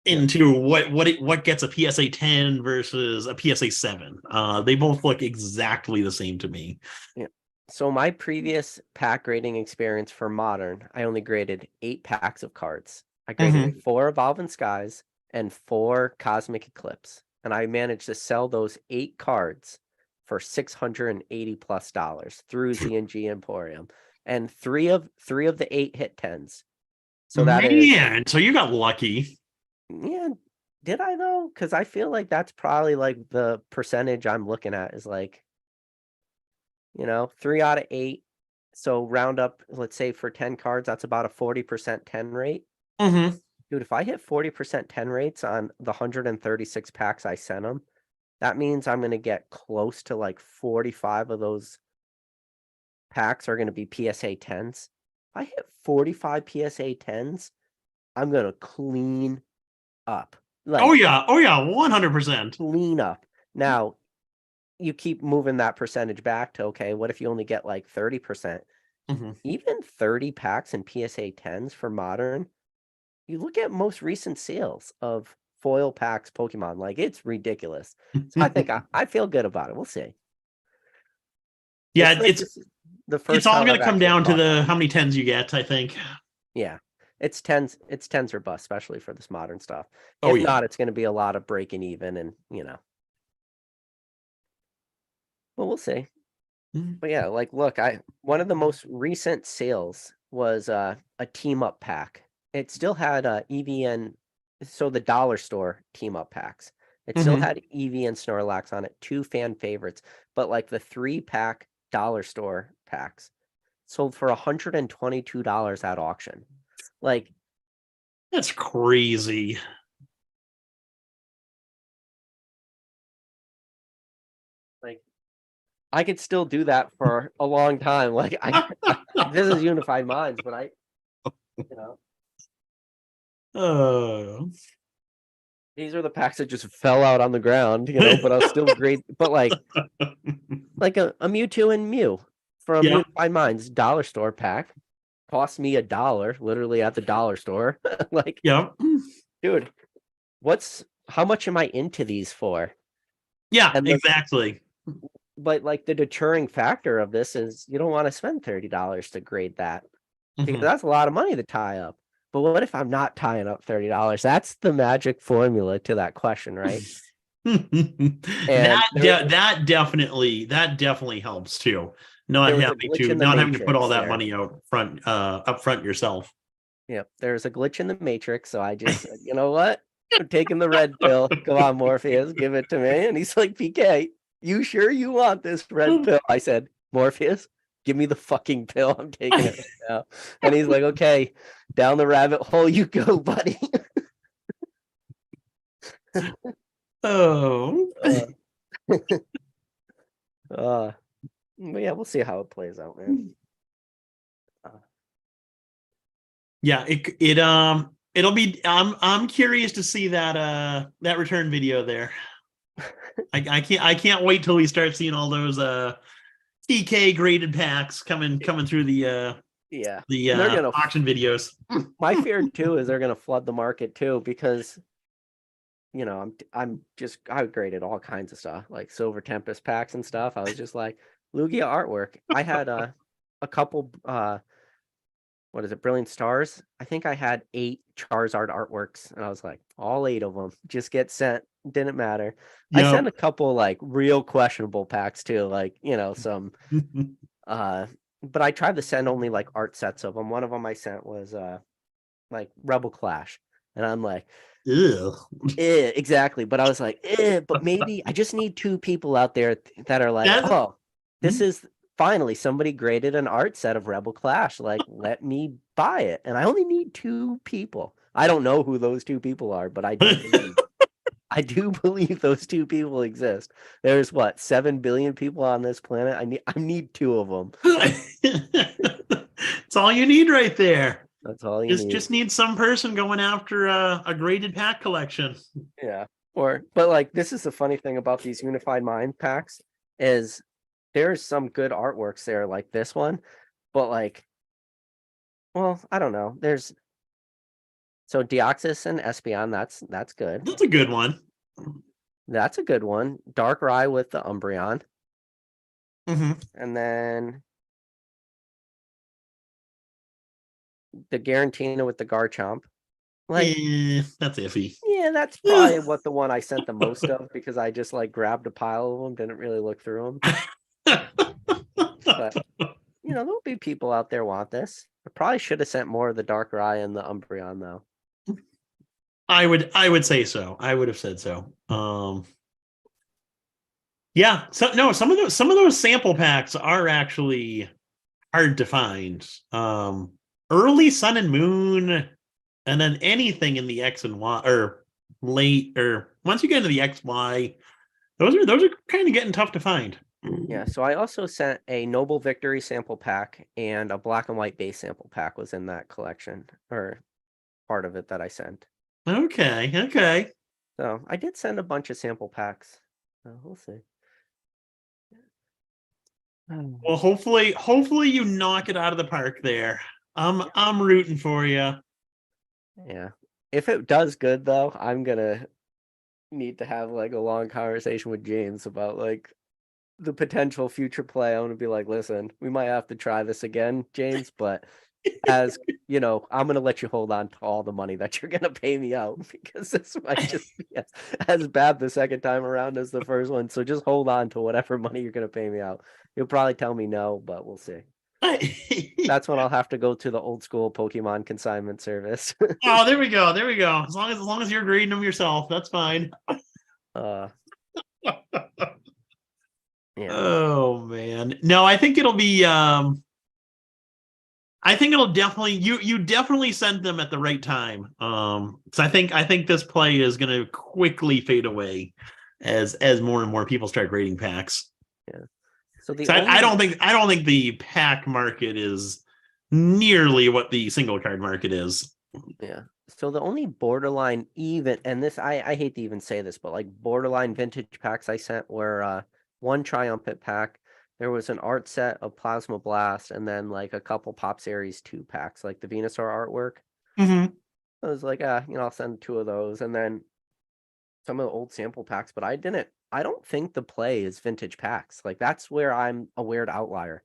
into what gets a PSA 10 versus a PSA 7. They both look exactly the same to me. Yeah. So my previous pack grading experience for Modern, I only graded 8 packs of cards. I graded 4 Evolving Skies and 4 Cosmic Eclipse, and I managed to sell those 8 cards for $680+ through Z&G Emporium, and three of the 8 hit 10s. So that is, so you got lucky. Yeah, did I though? Because I feel like that's probably like the percentage I'm looking at is like, 3 out of 8. So round up, let's say for 10 cards, that's about a 40% 10 rate. Dude, if I hit 40% 10 rates on the 136 packs I sent them, that means I'm going to get close to like 45 of those packs are going to be PSA 10s. If I hit 45 PSA 10s, I'm going to clean up. Like, oh yeah, 100%. Clean up. Now, you keep moving that percentage back to, okay, what if you only get like 30%? Even 30 packs in PSA 10s for Modern, you look at most recent sales of foil packs Pokemon, like it's ridiculous. So I think I feel good about it. We'll see. Yeah, it's the first. It's all going to come down to how many 10s you get, I think. Yeah, it's 10s or bust, especially for this Modern stuff. If not, it's going to be a lot of breaking even, and well, we'll see. But yeah, like, look, one of the most recent sales was a team up pack. It still had EVN, so the dollar store team up packs. It still had Eevee and Snorlax on it, 2 fan favorites, but like the 3-pack dollar store packs. sold for $122 at auction. Like, that's crazy. like I could still do that for a long time. Like this is Unified Minds, but you know, Oh, these are the packs that just fell out on the ground, but I'll still grade. But like a Mewtwo and Mew from yeah. Unified Minds dollar store pack cost me $1, literally at the dollar store. Like, Yeah. dude, how much am I into these for? Yeah, And exactly. but like the deterring factor of this is you don't want to spend $30 to grade that because that's a lot of money to tie up. But what if I'm not tying up $30? That's the magic formula to that question, right? And that definitely helps too. Not there was a having glitch to in the not having to put all matrix that there. money up front yourself. Yep, there's a glitch in the matrix, so I just said, you know what? I'm taking the red pill. Come on, Morpheus, give it to me. And he's like, PK, you sure you want this red pill? I said, Morpheus, give me the fucking pill. I'm taking it right now. And he's like, okay, down the rabbit hole you go, buddy. Oh. But yeah, we'll see how it plays out, man. Yeah, it'll be I'm curious to see that return video there. I can't wait till we start seeing all those TK graded packs coming through the auction videos. My fear too is they're gonna flood the market too, because I graded all kinds of stuff like Silver Tempest packs and stuff. I was just like, Lugia artwork. I had a couple what is it, Brilliant Stars? I think I had 8 Charizard artworks, and I was like, all 8 of them just get sent. Didn't matter. Yep. I sent a couple like real questionable packs too, like some but I tried to send only like art sets of them. One of them I sent was like Rebel Clash, and I'm like, ew. Exactly. But I was like, but maybe I just need 2 people out there that are like, oh, this is finally somebody graded an art set of Rebel Clash. Like, let me buy it. And I only need 2 people. I don't know who those 2 people are, but I do believe those 2 people exist. There's 7 billion people on this planet. I need 2 of them. That's all you need right there. That's all you need. Just need some person going after a graded pack collection. Yeah. But like, this is the funny thing about these Unified Mind packs is there's some good artworks there, like this one, but like, well, I don't know. So Deoxys and Espeon, that's good. That's a good one. That's a good one. Darkrai with the Umbreon. Mm-hmm. And then the Garantina with the Garchomp. Like, that's iffy. Yeah, that's probably what the one I sent the most of, because I just like grabbed a pile of them, didn't really look through them. But there'll be people out there want this. I probably should have sent more of the Darkrai and the Umbreon though. I would say so. I would have said so. Yeah. So no, some of those sample packs are actually hard to find. Early Sun and Moon, and then anything in the X and Y, or late, or once you get into the XY, those are kind of getting tough to find. Yeah, so I also sent a Noble Victory sample pack, and a Black and White base sample pack was in that collection, or part of it that I sent. Okay. So I did send a bunch of sample packs. We'll see. Well, hopefully you knock it out of the park there. I'm rooting for you. Yeah. If it does good though, I'm gonna need to have like a long conversation with James about like the potential future play. I'm gonna be like, listen, we might have to try this again, James, but as I'm gonna let you hold on to all the money that you're gonna pay me out, because this might just be as bad the second time around as the first one. So just hold on to whatever money you're gonna pay me out. You'll probably tell me no, but we'll see. That's when I'll have to go to the old school Pokemon consignment service. Oh, there we go. As long as you're grading them yourself, that's fine. Yeah. Oh man. No, I think it'll be I think it'll definitely you definitely sent them at the right time. So I think this play is going to quickly fade away as more and more people start grading packs. Yeah. So the So I only don't think the pack market is nearly what the single card market is. Yeah. So the only borderline even, and this I hate to even say this, but like borderline vintage packs I sent were one Triumphant pack. There was an art set of Plasma Blast, and then like a couple Pop Series 2 packs, like the Venusaur artwork. Mm-hmm. I was like, I'll send two of those, and then some of the old sample packs. But I don't think the play is vintage packs. Like that's where I'm a weird outlier.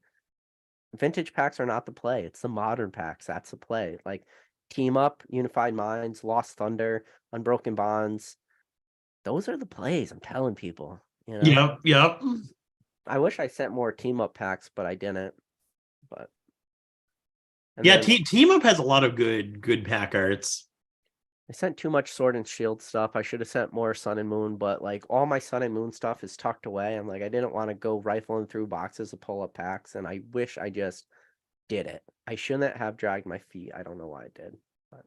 Vintage packs are not the play. It's the modern packs. That's the play. Like Team Up, Unified Minds, Lost Thunder, Unbroken Bonds. Those are the plays. I'm telling people. Yep, yep. I wish I sent more Team Up packs, but I didn't. But and Yeah, then Team Up has a lot of good pack arts. I sent too much Sword and Shield stuff. I should have sent more Sun and Moon, but like all my Sun and Moon stuff is tucked away. I'm like, I didn't want to go rifling through boxes of pull up packs, and I wish I just did it. I shouldn't have dragged my feet. I don't know why I did. But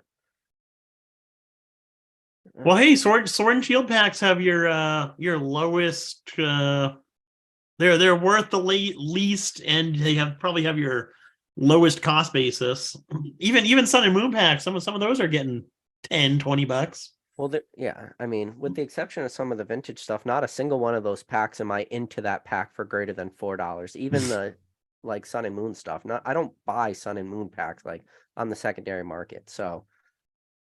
Well, hey, Sword and Shield packs have your lowest. They're worth the least, and they probably have your lowest cost basis. Even Sun and Moon packs, some of those are getting $10-20. well, yeah. I mean, with the exception of some of the vintage stuff, not a single one of those packs am I into that pack for greater than $4. Even the like Sun and Moon stuff. Not I don't buy Sun and Moon packs like on the secondary market. So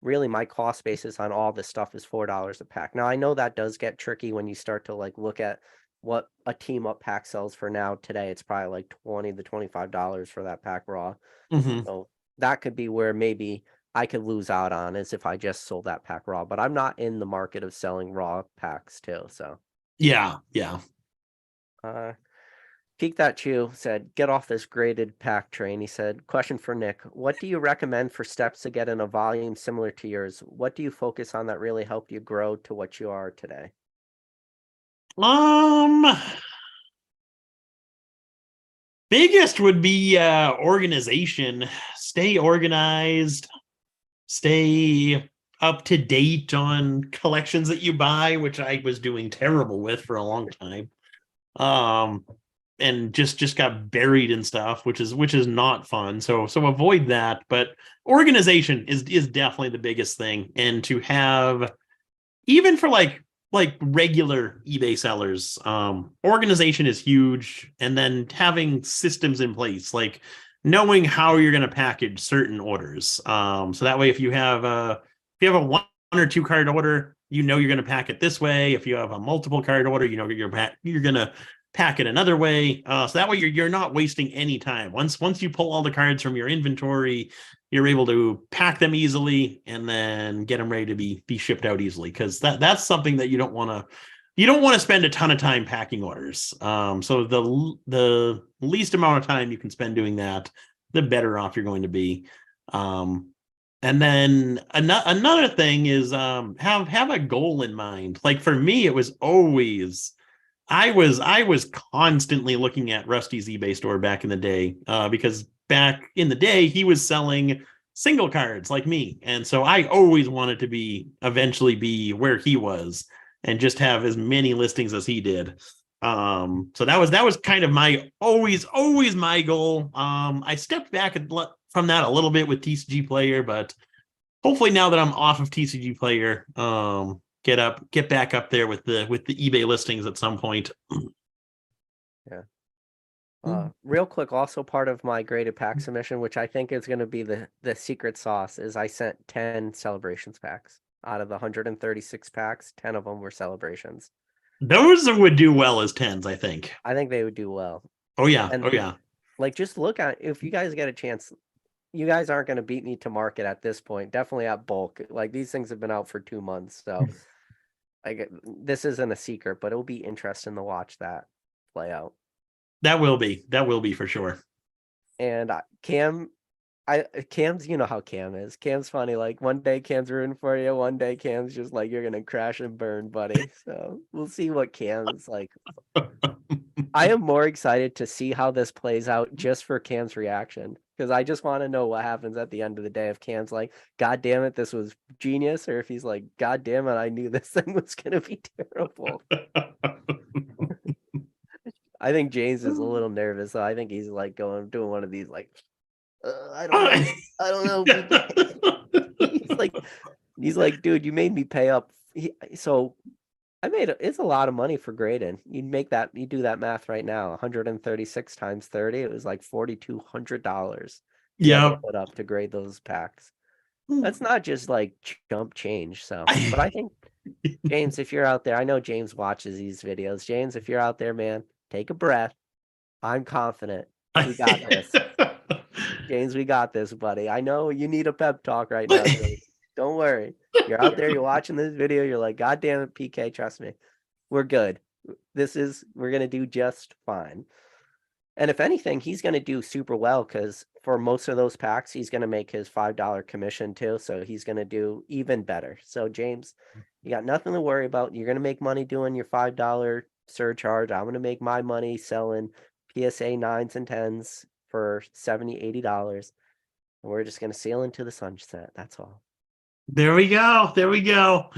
really my cost basis on all this stuff is $4 a pack. Now I know that does get tricky when you start to like look at what a team up pack sells for now today. It's probably like $20 to $25 for that pack raw. Mm-hmm. So that could be where maybe I could lose out on is if I just sold that pack raw. But I'm not in the market of selling raw packs too. So Yeah. uh Peak That Chew said, get off this graded pack train. He said, question for Nick. What do you recommend for steps to get in a volume similar to yours? What do you focus on that really helped you grow to what you are today? Biggest would be organization. Stay organized, stay up to date on collections that you buy, which I was doing terrible with for a long time. And just got buried in stuff, which is not fun. So avoid that. But organization is definitely the biggest thing. And to have, even for like regular eBay sellers, organization is huge. And then having systems in place, like knowing how you're going to package certain orders. So that way, if you have a one or two card order, you know you're going to pack it this way. If you have a multiple card order, you know you're going to pack it another way. So that way you're not wasting any time. Once you pull all the cards from your inventory, you're able to pack them easily and then get them ready to be shipped out easily. Because that's something that you don't want to spend a ton of time packing orders. So the least amount of time you can spend doing that, the better off you're going to be. And then another thing is have a goal in mind. Like for me, it was always I was constantly looking at Rusty's eBay store back in the day, because back in the day he was selling single cards like me, and so I always wanted to eventually be where he was and just have as many listings as he did. So that was kind of my always my goal. I stepped back from that a little bit with TCG Player, but hopefully now that I'm off of TCG Player, get back up there with the eBay listings at some point. Yeah. Real quick, also part of my graded pack submission, which I think is going to be the secret sauce, is I sent 10 celebrations packs out of the 136 packs. 10 of them were celebrations. Those would do well as 10s, I think. I think they would do well. Oh yeah. And like, just look at, if you guys get a chance, you guys aren't going to beat me to market at this point. Definitely at bulk. Like these things have been out for 2 months, so like this isn't a secret, but it'll be interesting to watch that play out. That will be for sure. And Cam's, you know how Cam is. Cam's funny. Like one day Cam's rooting for you, one day Cam's just like, you're gonna crash and burn, buddy. So we'll see what Cam's like. I am more excited to see how this plays out just for Cam's reaction, because I just want to know what happens at the end of the day. If Cam's like, "God damn it, this was genius," or if he's like, "God damn it, I knew this thing was gonna be terrible." I think James is a little nervous, so I think he's like doing one of these like, I don't know, PK. he's like, dude, you made me pay up. So it's a lot of money for grading. You do that math right now. 136 times 30, it was like $4,200 he had to Yeah. put up to grade those packs. That's not just like chump change. So, but I think James, if you're out there, I know James watches these videos. James, if you're out there, man, take a breath. I'm confident. We got this. James, we got this, buddy. I know you need a pep talk right now, James. Don't worry. You're out there, you're watching this video, you're like, God damn it, PK, trust me. We're good. We're gonna do just fine. And if anything, he's gonna do super well, because for most of those packs, he's gonna make his $5 commission too. So he's gonna do even better. So James, you got nothing to worry about. You're gonna make money doing your $5 surcharge. I'm gonna make my money selling PSA 9s and 10s for $70, $80. And we're just gonna sail into the sunset. That's all. There we go. There we go.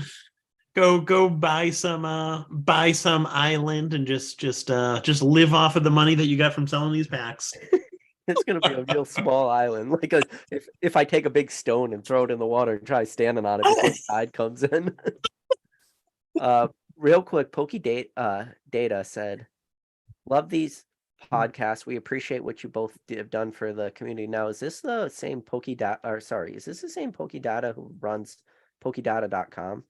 Go buy some island and just live off of the money that you got from selling these packs. It's gonna be a real small island. Like if I take a big stone and throw it in the water and try standing on it before the tide comes in. Real quick, Data said, "Love these podcasts. We appreciate what you both have done for the community." Now, is this the same is this the same Pokidata who runs Pokidata.com?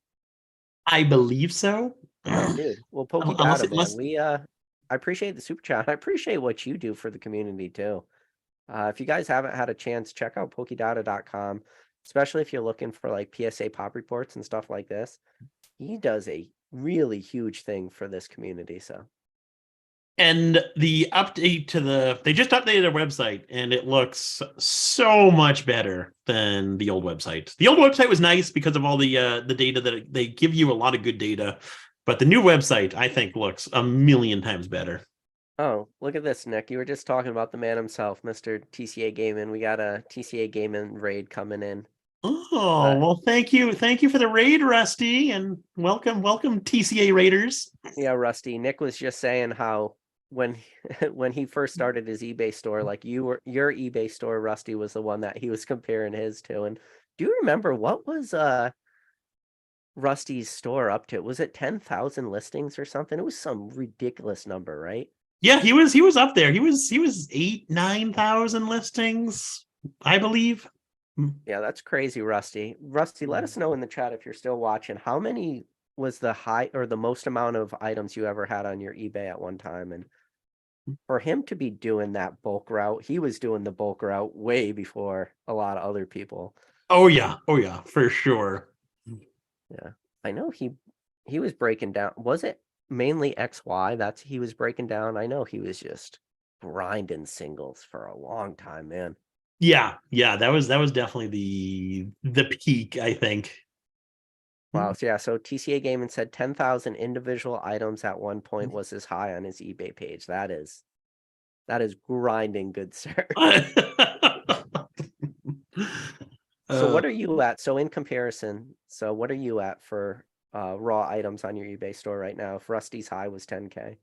I believe so. Oh, dude. Well, Pokidata, man, I appreciate the super chat. I appreciate what you do for the community too. If you guys haven't had a chance, check out Pokidata.com, especially if you're looking for like PSA pop reports and stuff like this. He does a really huge thing for this community. So, and the update they just updated their website and it looks so much better than the old website. The old website was nice because of all the data that they give you, a lot of good data, but the new website I think looks a million times better. Oh, look at this, Nick. You were just talking about the man himself, Mr. TCA Gaming. We got a TCA Gaming raid coming in. Oh, well, thank you for the raid, Rusty, and welcome TCA Raiders. Yeah, Rusty. Nick was just saying how when he first started his eBay store, like your eBay store, Rusty, was the one that he was comparing his to. And do you remember what was Rusty's store up to? Was it 10,000 listings or something? It was some ridiculous number, right? Yeah, he was up there. He was 8,000-9,000 listings, I believe. Yeah, that's crazy, Rusty. Rusty, let us know in the chat if you're still watching. How many was the high or the most amount of items you ever had on your eBay at one time? And for him to be doing that bulk route, he was doing the bulk route way before a lot of other people. Oh yeah, for sure. Yeah, I know he was breaking down. Was it mainly XY he was breaking down? I know he was just grinding singles for a long time, man. Yeah, that was definitely the peak, I think. Wow. So yeah, so TCA Gaming said 10,000 individual items at one point was his high on his eBay page. That is grinding, good sir. So what are you at? So in comparison, what are you at for raw items on your eBay store right now? If Rusty's high was 10K.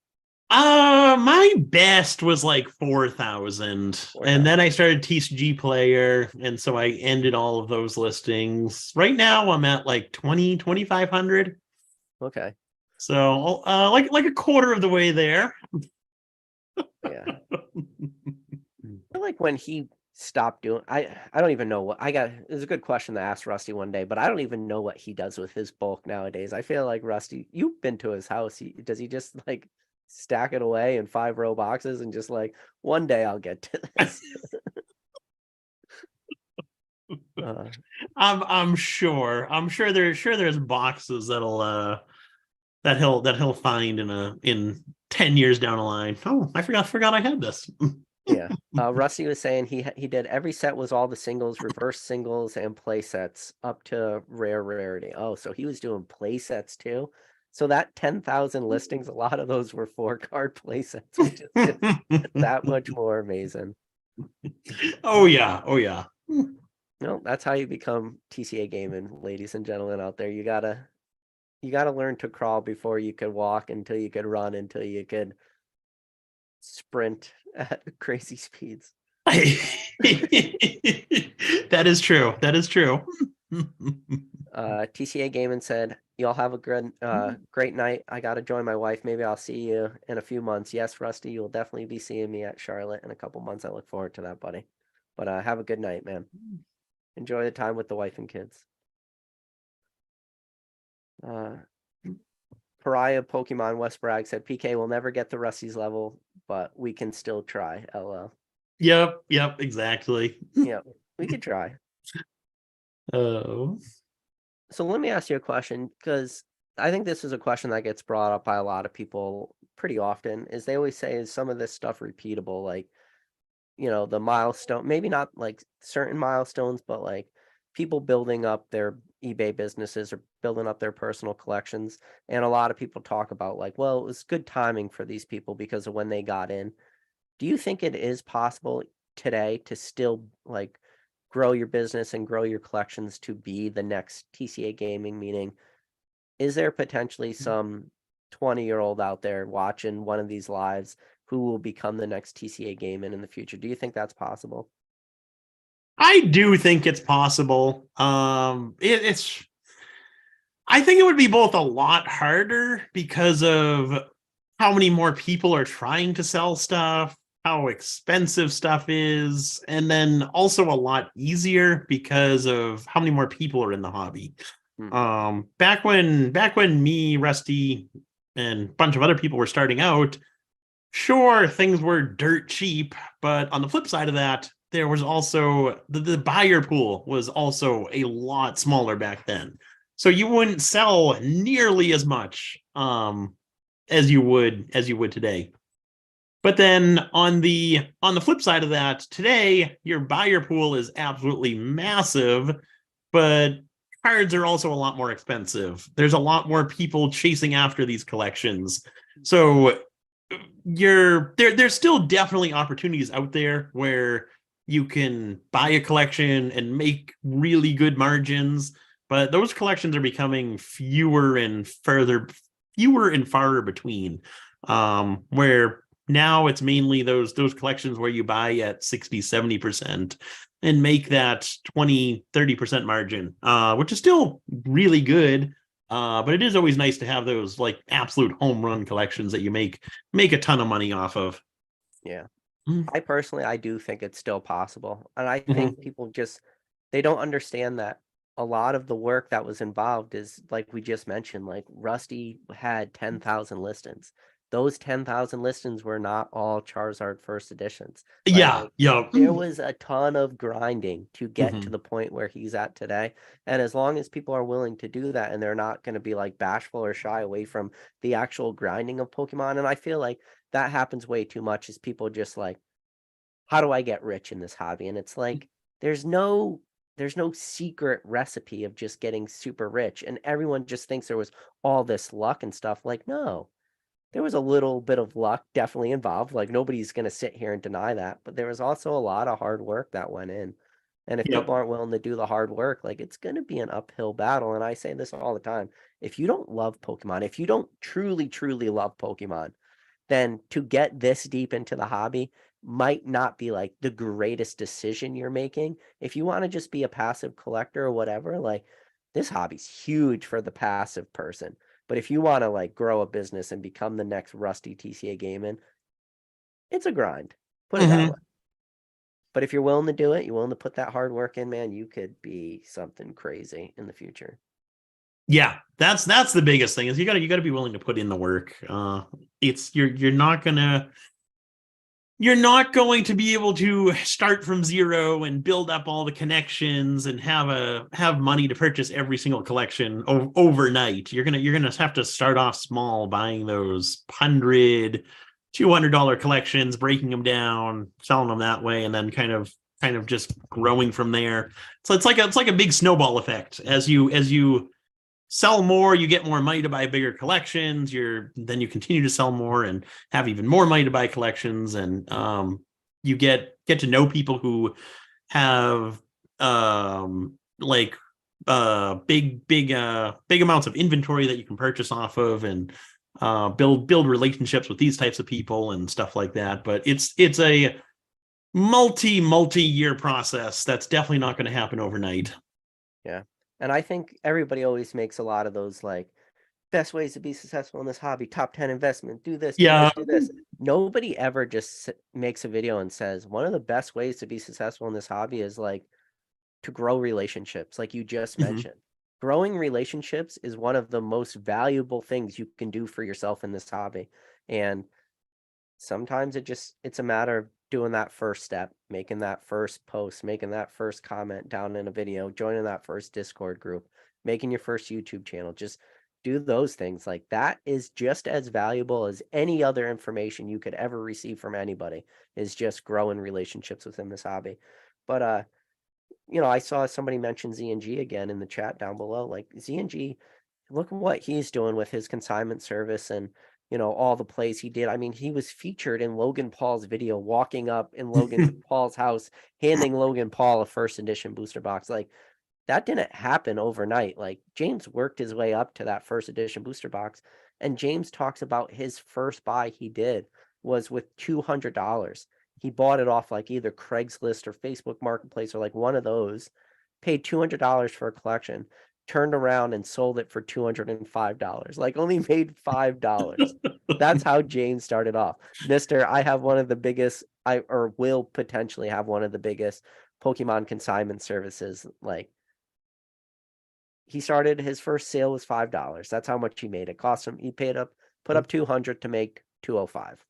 My best was like 4,000, and then I started TCG Player, and so I ended all of those listings. Right now I'm at like 2,500. Okay. So like a quarter of the way there. Yeah. I feel like when he stopped doing, I don't even know what it's a good question to ask Rusty one day, but I don't even know what he does with his bulk nowadays. I feel like Rusty, you've been to his house. Does he just like stack it away in 5-row boxes and just like, one day I'll get to this? I'm sure there's boxes that he'll find in 10 years down the line. Oh, I forgot I had this. Yeah. Rusty was saying he did every set was all the singles, reverse singles, and play sets up to rarity. Oh, so he was doing play sets too. So that 10,000 listings, a lot of those were 4-card playsets, which is just that much more amazing. Oh yeah. No, that's how you become TCA gaming, ladies and gentlemen out there. You gotta learn to crawl before you could walk, until you could run, until you could sprint at crazy speeds. That is true. TCA Gaming said, "Y'all have a good, great night. I gotta join my wife. Maybe I'll see you in a few months." Yes, Rusty, you will definitely be seeing me at Charlotte in a couple months. I look forward to that, buddy. But have a good night, man. Enjoy the time with the wife and kids. Pariah Pokemon West Bragg said, "PK will never get to Rusty's level, but we can still try." LL. Yep, exactly. Yeah, we could try. Oh. So let me ask you a question, because I think this is a question that gets brought up by a lot of people pretty often. Is they always say, is some of this stuff repeatable? Like, the milestone, maybe not like certain milestones, but like people building up their eBay businesses or building up their personal collections. And a lot of people talk about like, well, it was good timing for these people because of when they got in. Do you think it is possible today to still like grow your business and grow your collections to be the next TCA Gaming? Meaning, is there potentially some 20-year-old out there watching one of these lives who will become the next TCA Gaming in the future? Do you think that's possible? I do think it's possible. I think it would be both a lot harder because of how many more people are trying to sell stuff, how expensive stuff is, and then also a lot easier because of how many more people are in the hobby. Back when me, Rusty, and a bunch of other people were starting out, sure, things were dirt cheap, but on the flip side of that, there was also the buyer pool was also a lot smaller back then. So you wouldn't sell nearly as much as you would today. But then on the flip side of that, today your buyer pool is absolutely massive, but cards are also a lot more expensive. There's a lot more people chasing after these collections. So there's still definitely opportunities out there where you can buy a collection and make really good margins, but those collections are becoming fewer and farther between. Where now it's mainly those collections where you buy at 60-70% and make that 20-30% margin, which is still really good. But it is always nice to have those like absolute home run collections that you make a ton of money off of. Yeah. I do think it's still possible. And I think people they don't understand that a lot of the work that was involved is, like we just mentioned, like Rusty had 10,000 listings. Those 10,000 listings were not all Charizard first editions. Yeah. There was a ton of grinding to get to the point where he's at today. And as long as people are willing to do that and they're not going to be like bashful or shy away from the actual grinding of Pokemon, and I feel like that happens way too much, is people just like, how do I get rich in this hobby? And it's like, there's no secret recipe of just getting super rich. And everyone just thinks there was all this luck and stuff. Like, no, there was a little bit of luck definitely involved. Like, nobody's going to sit here and deny that. But there was also a lot of hard work that went in. And if people aren't willing to do the hard work, like, it's going to be an uphill battle. And I say this all the time. If you don't love Pokemon, if you don't truly, truly love Pokemon, then to get this deep into the hobby might not be like the greatest decision you're making. If you want to just be a passive collector or whatever, like, this hobby's huge for the passive person. But if you want to like grow a business and become the next Rusty TCA Gaming, it's a grind. Put it that way. But if you're willing to do it, you're willing to put that hard work in, man, you could be something crazy in the future. Yeah, that's the biggest thing, is you gotta be willing to put in the work. You're not going to be able to start from zero and build up all the connections and have money to purchase every single collection overnight. You're gonna have to start off small, buying those $100-$200 collections, breaking them down, selling them that way, and then kind of just growing from there. So it's like a big snowball effect as you sell more, you get more money to buy bigger collections. Then you continue to sell more and have even more money to buy collections, and you get to know people who have like big amounts of inventory that you can purchase off of, and build relationships with these types of people and stuff like that. But it's a multi-year process that's definitely not going to happen overnight. Yeah. And I think everybody always makes a lot of those like best ways to be successful in this hobby, top 10 investment, do this, do Yeah. this, do this. Nobody ever just makes a video and says one of the best ways to be successful in this hobby is like to grow relationships, like you just mentioned. Growing relationships is one of the most valuable things you can do for yourself in this hobby. And sometimes it's a matter of doing that first step, making that first post, making that first comment down in a video, joining that first Discord group, making your first YouTube channel. Just do those things. Like that is just as valuable as any other information you could ever receive from anybody, is just growing relationships within this hobby. But I saw somebody mention ZNG again in the chat down below. Like ZNG, look at what he's doing with his consignment service and all the plays he did. I mean, he was featured in Logan Paul's video, walking up in Logan Paul's house, handing Logan Paul a first edition booster box. Like that didn't happen overnight. Like James worked his way up to that first edition booster box. And James talks about his first buy he did was with $200. He bought it off like either Craigslist or Facebook Marketplace or like one of those, paid $200 for a collection, turned around and sold it for $205. Like only made $5. That's how James started off. I have one of the biggest, or will potentially have one of the biggest Pokemon consignment services. Like he started, his first sale was $5. That's how much he made. It cost him, he put up 200 to make 205.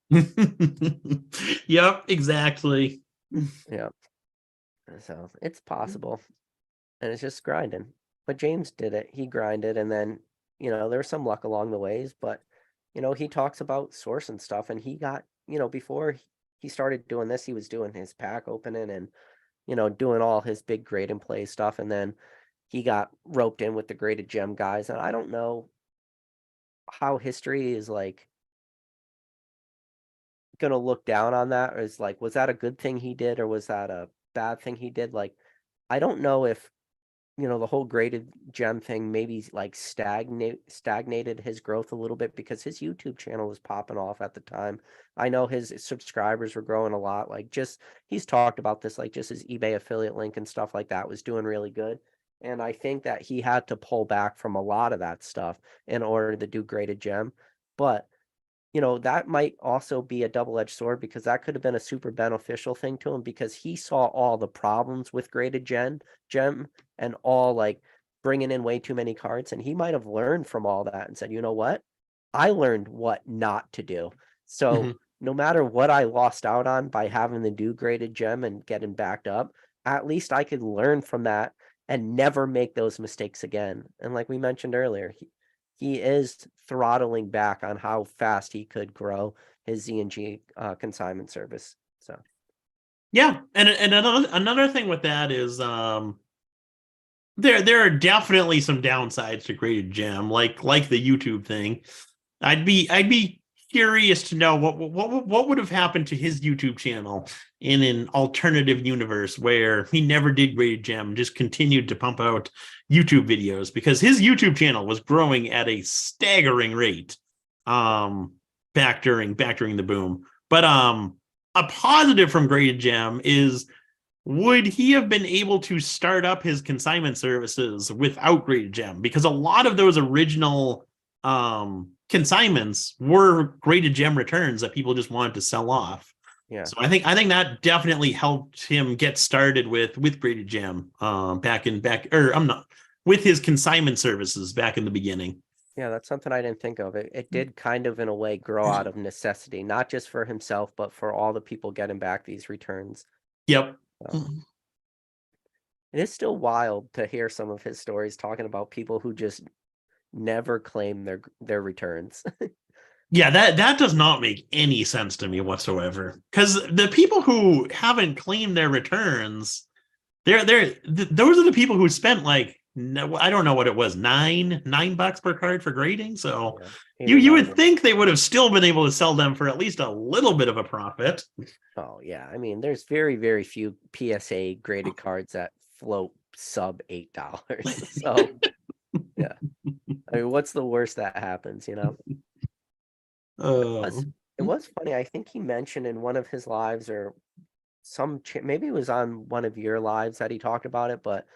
Yep, exactly. Yeah. So it's possible. And it's just grinding. But James did it. He grinded, and then, there was some luck along the ways, but he talks about source and stuff, and he got, before he started doing this, he was doing his pack opening and, doing all his big grade and play stuff, and then he got roped in with the graded gem guys. And I don't know how history is like gonna look down on that, or is like, was that a good thing he did, or was that a bad thing he did? Like, I don't know if the whole graded gem thing maybe like stagnated his growth a little bit, because his YouTube channel was popping off at the time. I know his subscribers were growing a lot. Like he's talked about this, like just his eBay affiliate link and stuff like that was doing really good. And I think that he had to pull back from a lot of that stuff in order to do graded gem. But that might also be a double-edged sword, because that could have been a super beneficial thing to him, because he saw all the problems with graded gem and all like bringing in way too many cards. And he might have learned from all that and said, you know what? I learned what not to do. So no matter what I lost out on by having to do graded gem and getting backed up, at least I could learn from that and never make those mistakes again. And like we mentioned earlier, he is throttling back on how fast he could grow his ZNG consignment service. So, yeah, and another thing with that is there are definitely some downsides to graded gem, like the YouTube thing. I'd be curious to know what would have happened to his YouTube channel in an alternative universe where he never did graded gem, just continued to pump out YouTube videos, because his YouTube channel was growing at a staggering rate back during the boom. But a positive from graded gem is, would he have been able to start up his consignment services without graded gem? Because a lot of those original consignments were graded gem returns that people just wanted to sell off. yeah. So I think that definitely helped him get started with graded gem with his consignment services back in the beginning. Yeah, that's something I didn't think of. It did kind of in a way grow out of necessity, not just for himself, but for all the people getting back these returns. Yep. It is still wild to hear some of his stories talking about people who just never claim their returns. Yeah, that does not make any sense to me whatsoever. Because the people who haven't claimed their returns, those are the people who spent like no, I don't know what it was, $9 per card for grading. So Yeah, you $8 or would think they would have still been able to sell them for at least a little bit of a profit. Oh yeah, I mean, there's very, very few PSA graded cards that float sub $8. So yeah, I mean, what's the worst that happens, you know? But it was funny. I think he mentioned in one of his lives or maybe it was on one of your lives that he talked about it, but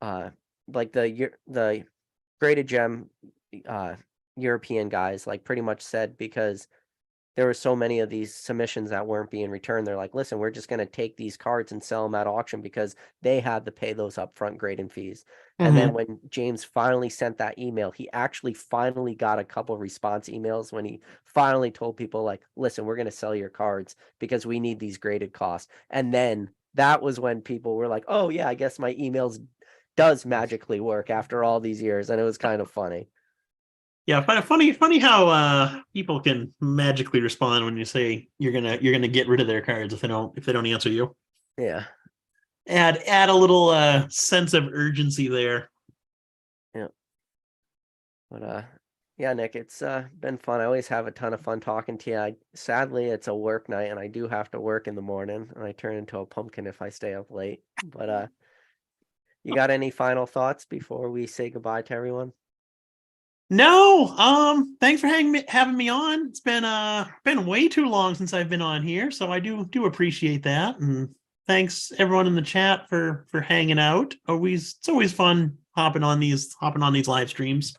uh, like the graded gem uh European guys like pretty much said because there were so many of these submissions that weren't being returned. They're like, listen, we're just going to take these cards and sell them at auction because they had to pay those upfront grading fees. And then Mhm. when James finally sent that email, he actually finally got a couple response emails when he finally told people, like, listen, we're going to sell your cards because we need these graded costs. And then that was when people were like, oh, yeah, I guess my emails does magically work after all these years. And it was kind of funny. Yeah, funny how people can magically respond when you say you're gonna get rid of their cards if they don't answer you. Yeah. Add a little sense of urgency there. Yeah. But yeah, Nick, it's been fun. I always have a ton of fun talking to you. Sadly, it's a work night and I do have to work in the morning and I turn into a pumpkin if I stay up late. But you got any final thoughts before we say goodbye to everyone? No, thanks for having me on. It's been way too long since I've been on here, so I do appreciate that. And thanks everyone in the chat for hanging out. It's always fun hopping on these live streams.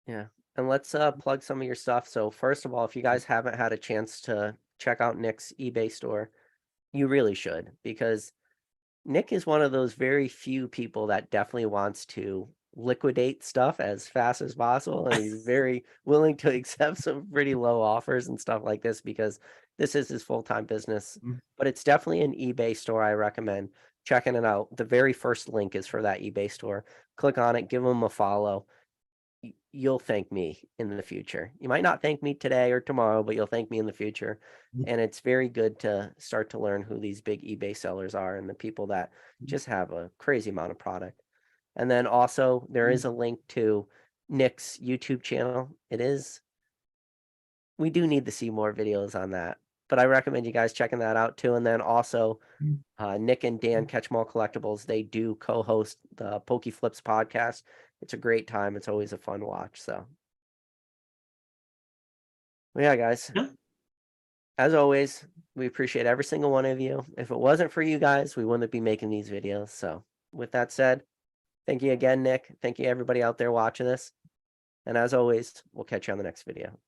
Yeah. And let's plug some of your stuff. So first of all, if you guys haven't had a chance to check out Nick's eBay store, you really should because Nick is one of those very few people that definitely wants to liquidate stuff as fast as possible. And he's very willing to accept some pretty low offers and stuff like this because this is his full-time business. But it's definitely an eBay store. I recommend checking it out. The very first link is for that eBay store. Click on it, give him a follow. You'll thank me in the future. You might not thank me today or tomorrow, but you'll thank me in the future. And it's very good to start to learn who these big eBay sellers are and the people that just have a crazy amount of product. And then also there is a link to Nick's YouTube channel. We do need to see more videos on that, but I recommend you guys checking that out too. And then also Nick and Dan Catch 'em All Collectibles, they do co-host the Pokey Flips podcast. It's a great time. It's always a fun watch. So, well, yeah, guys, Yeah. as always, we appreciate every single one of you. If it wasn't for you guys, we wouldn't be making these videos. So, with that said, thank you again, Nick. Thank you, everybody out there watching this. And as always, we'll catch you on the next video.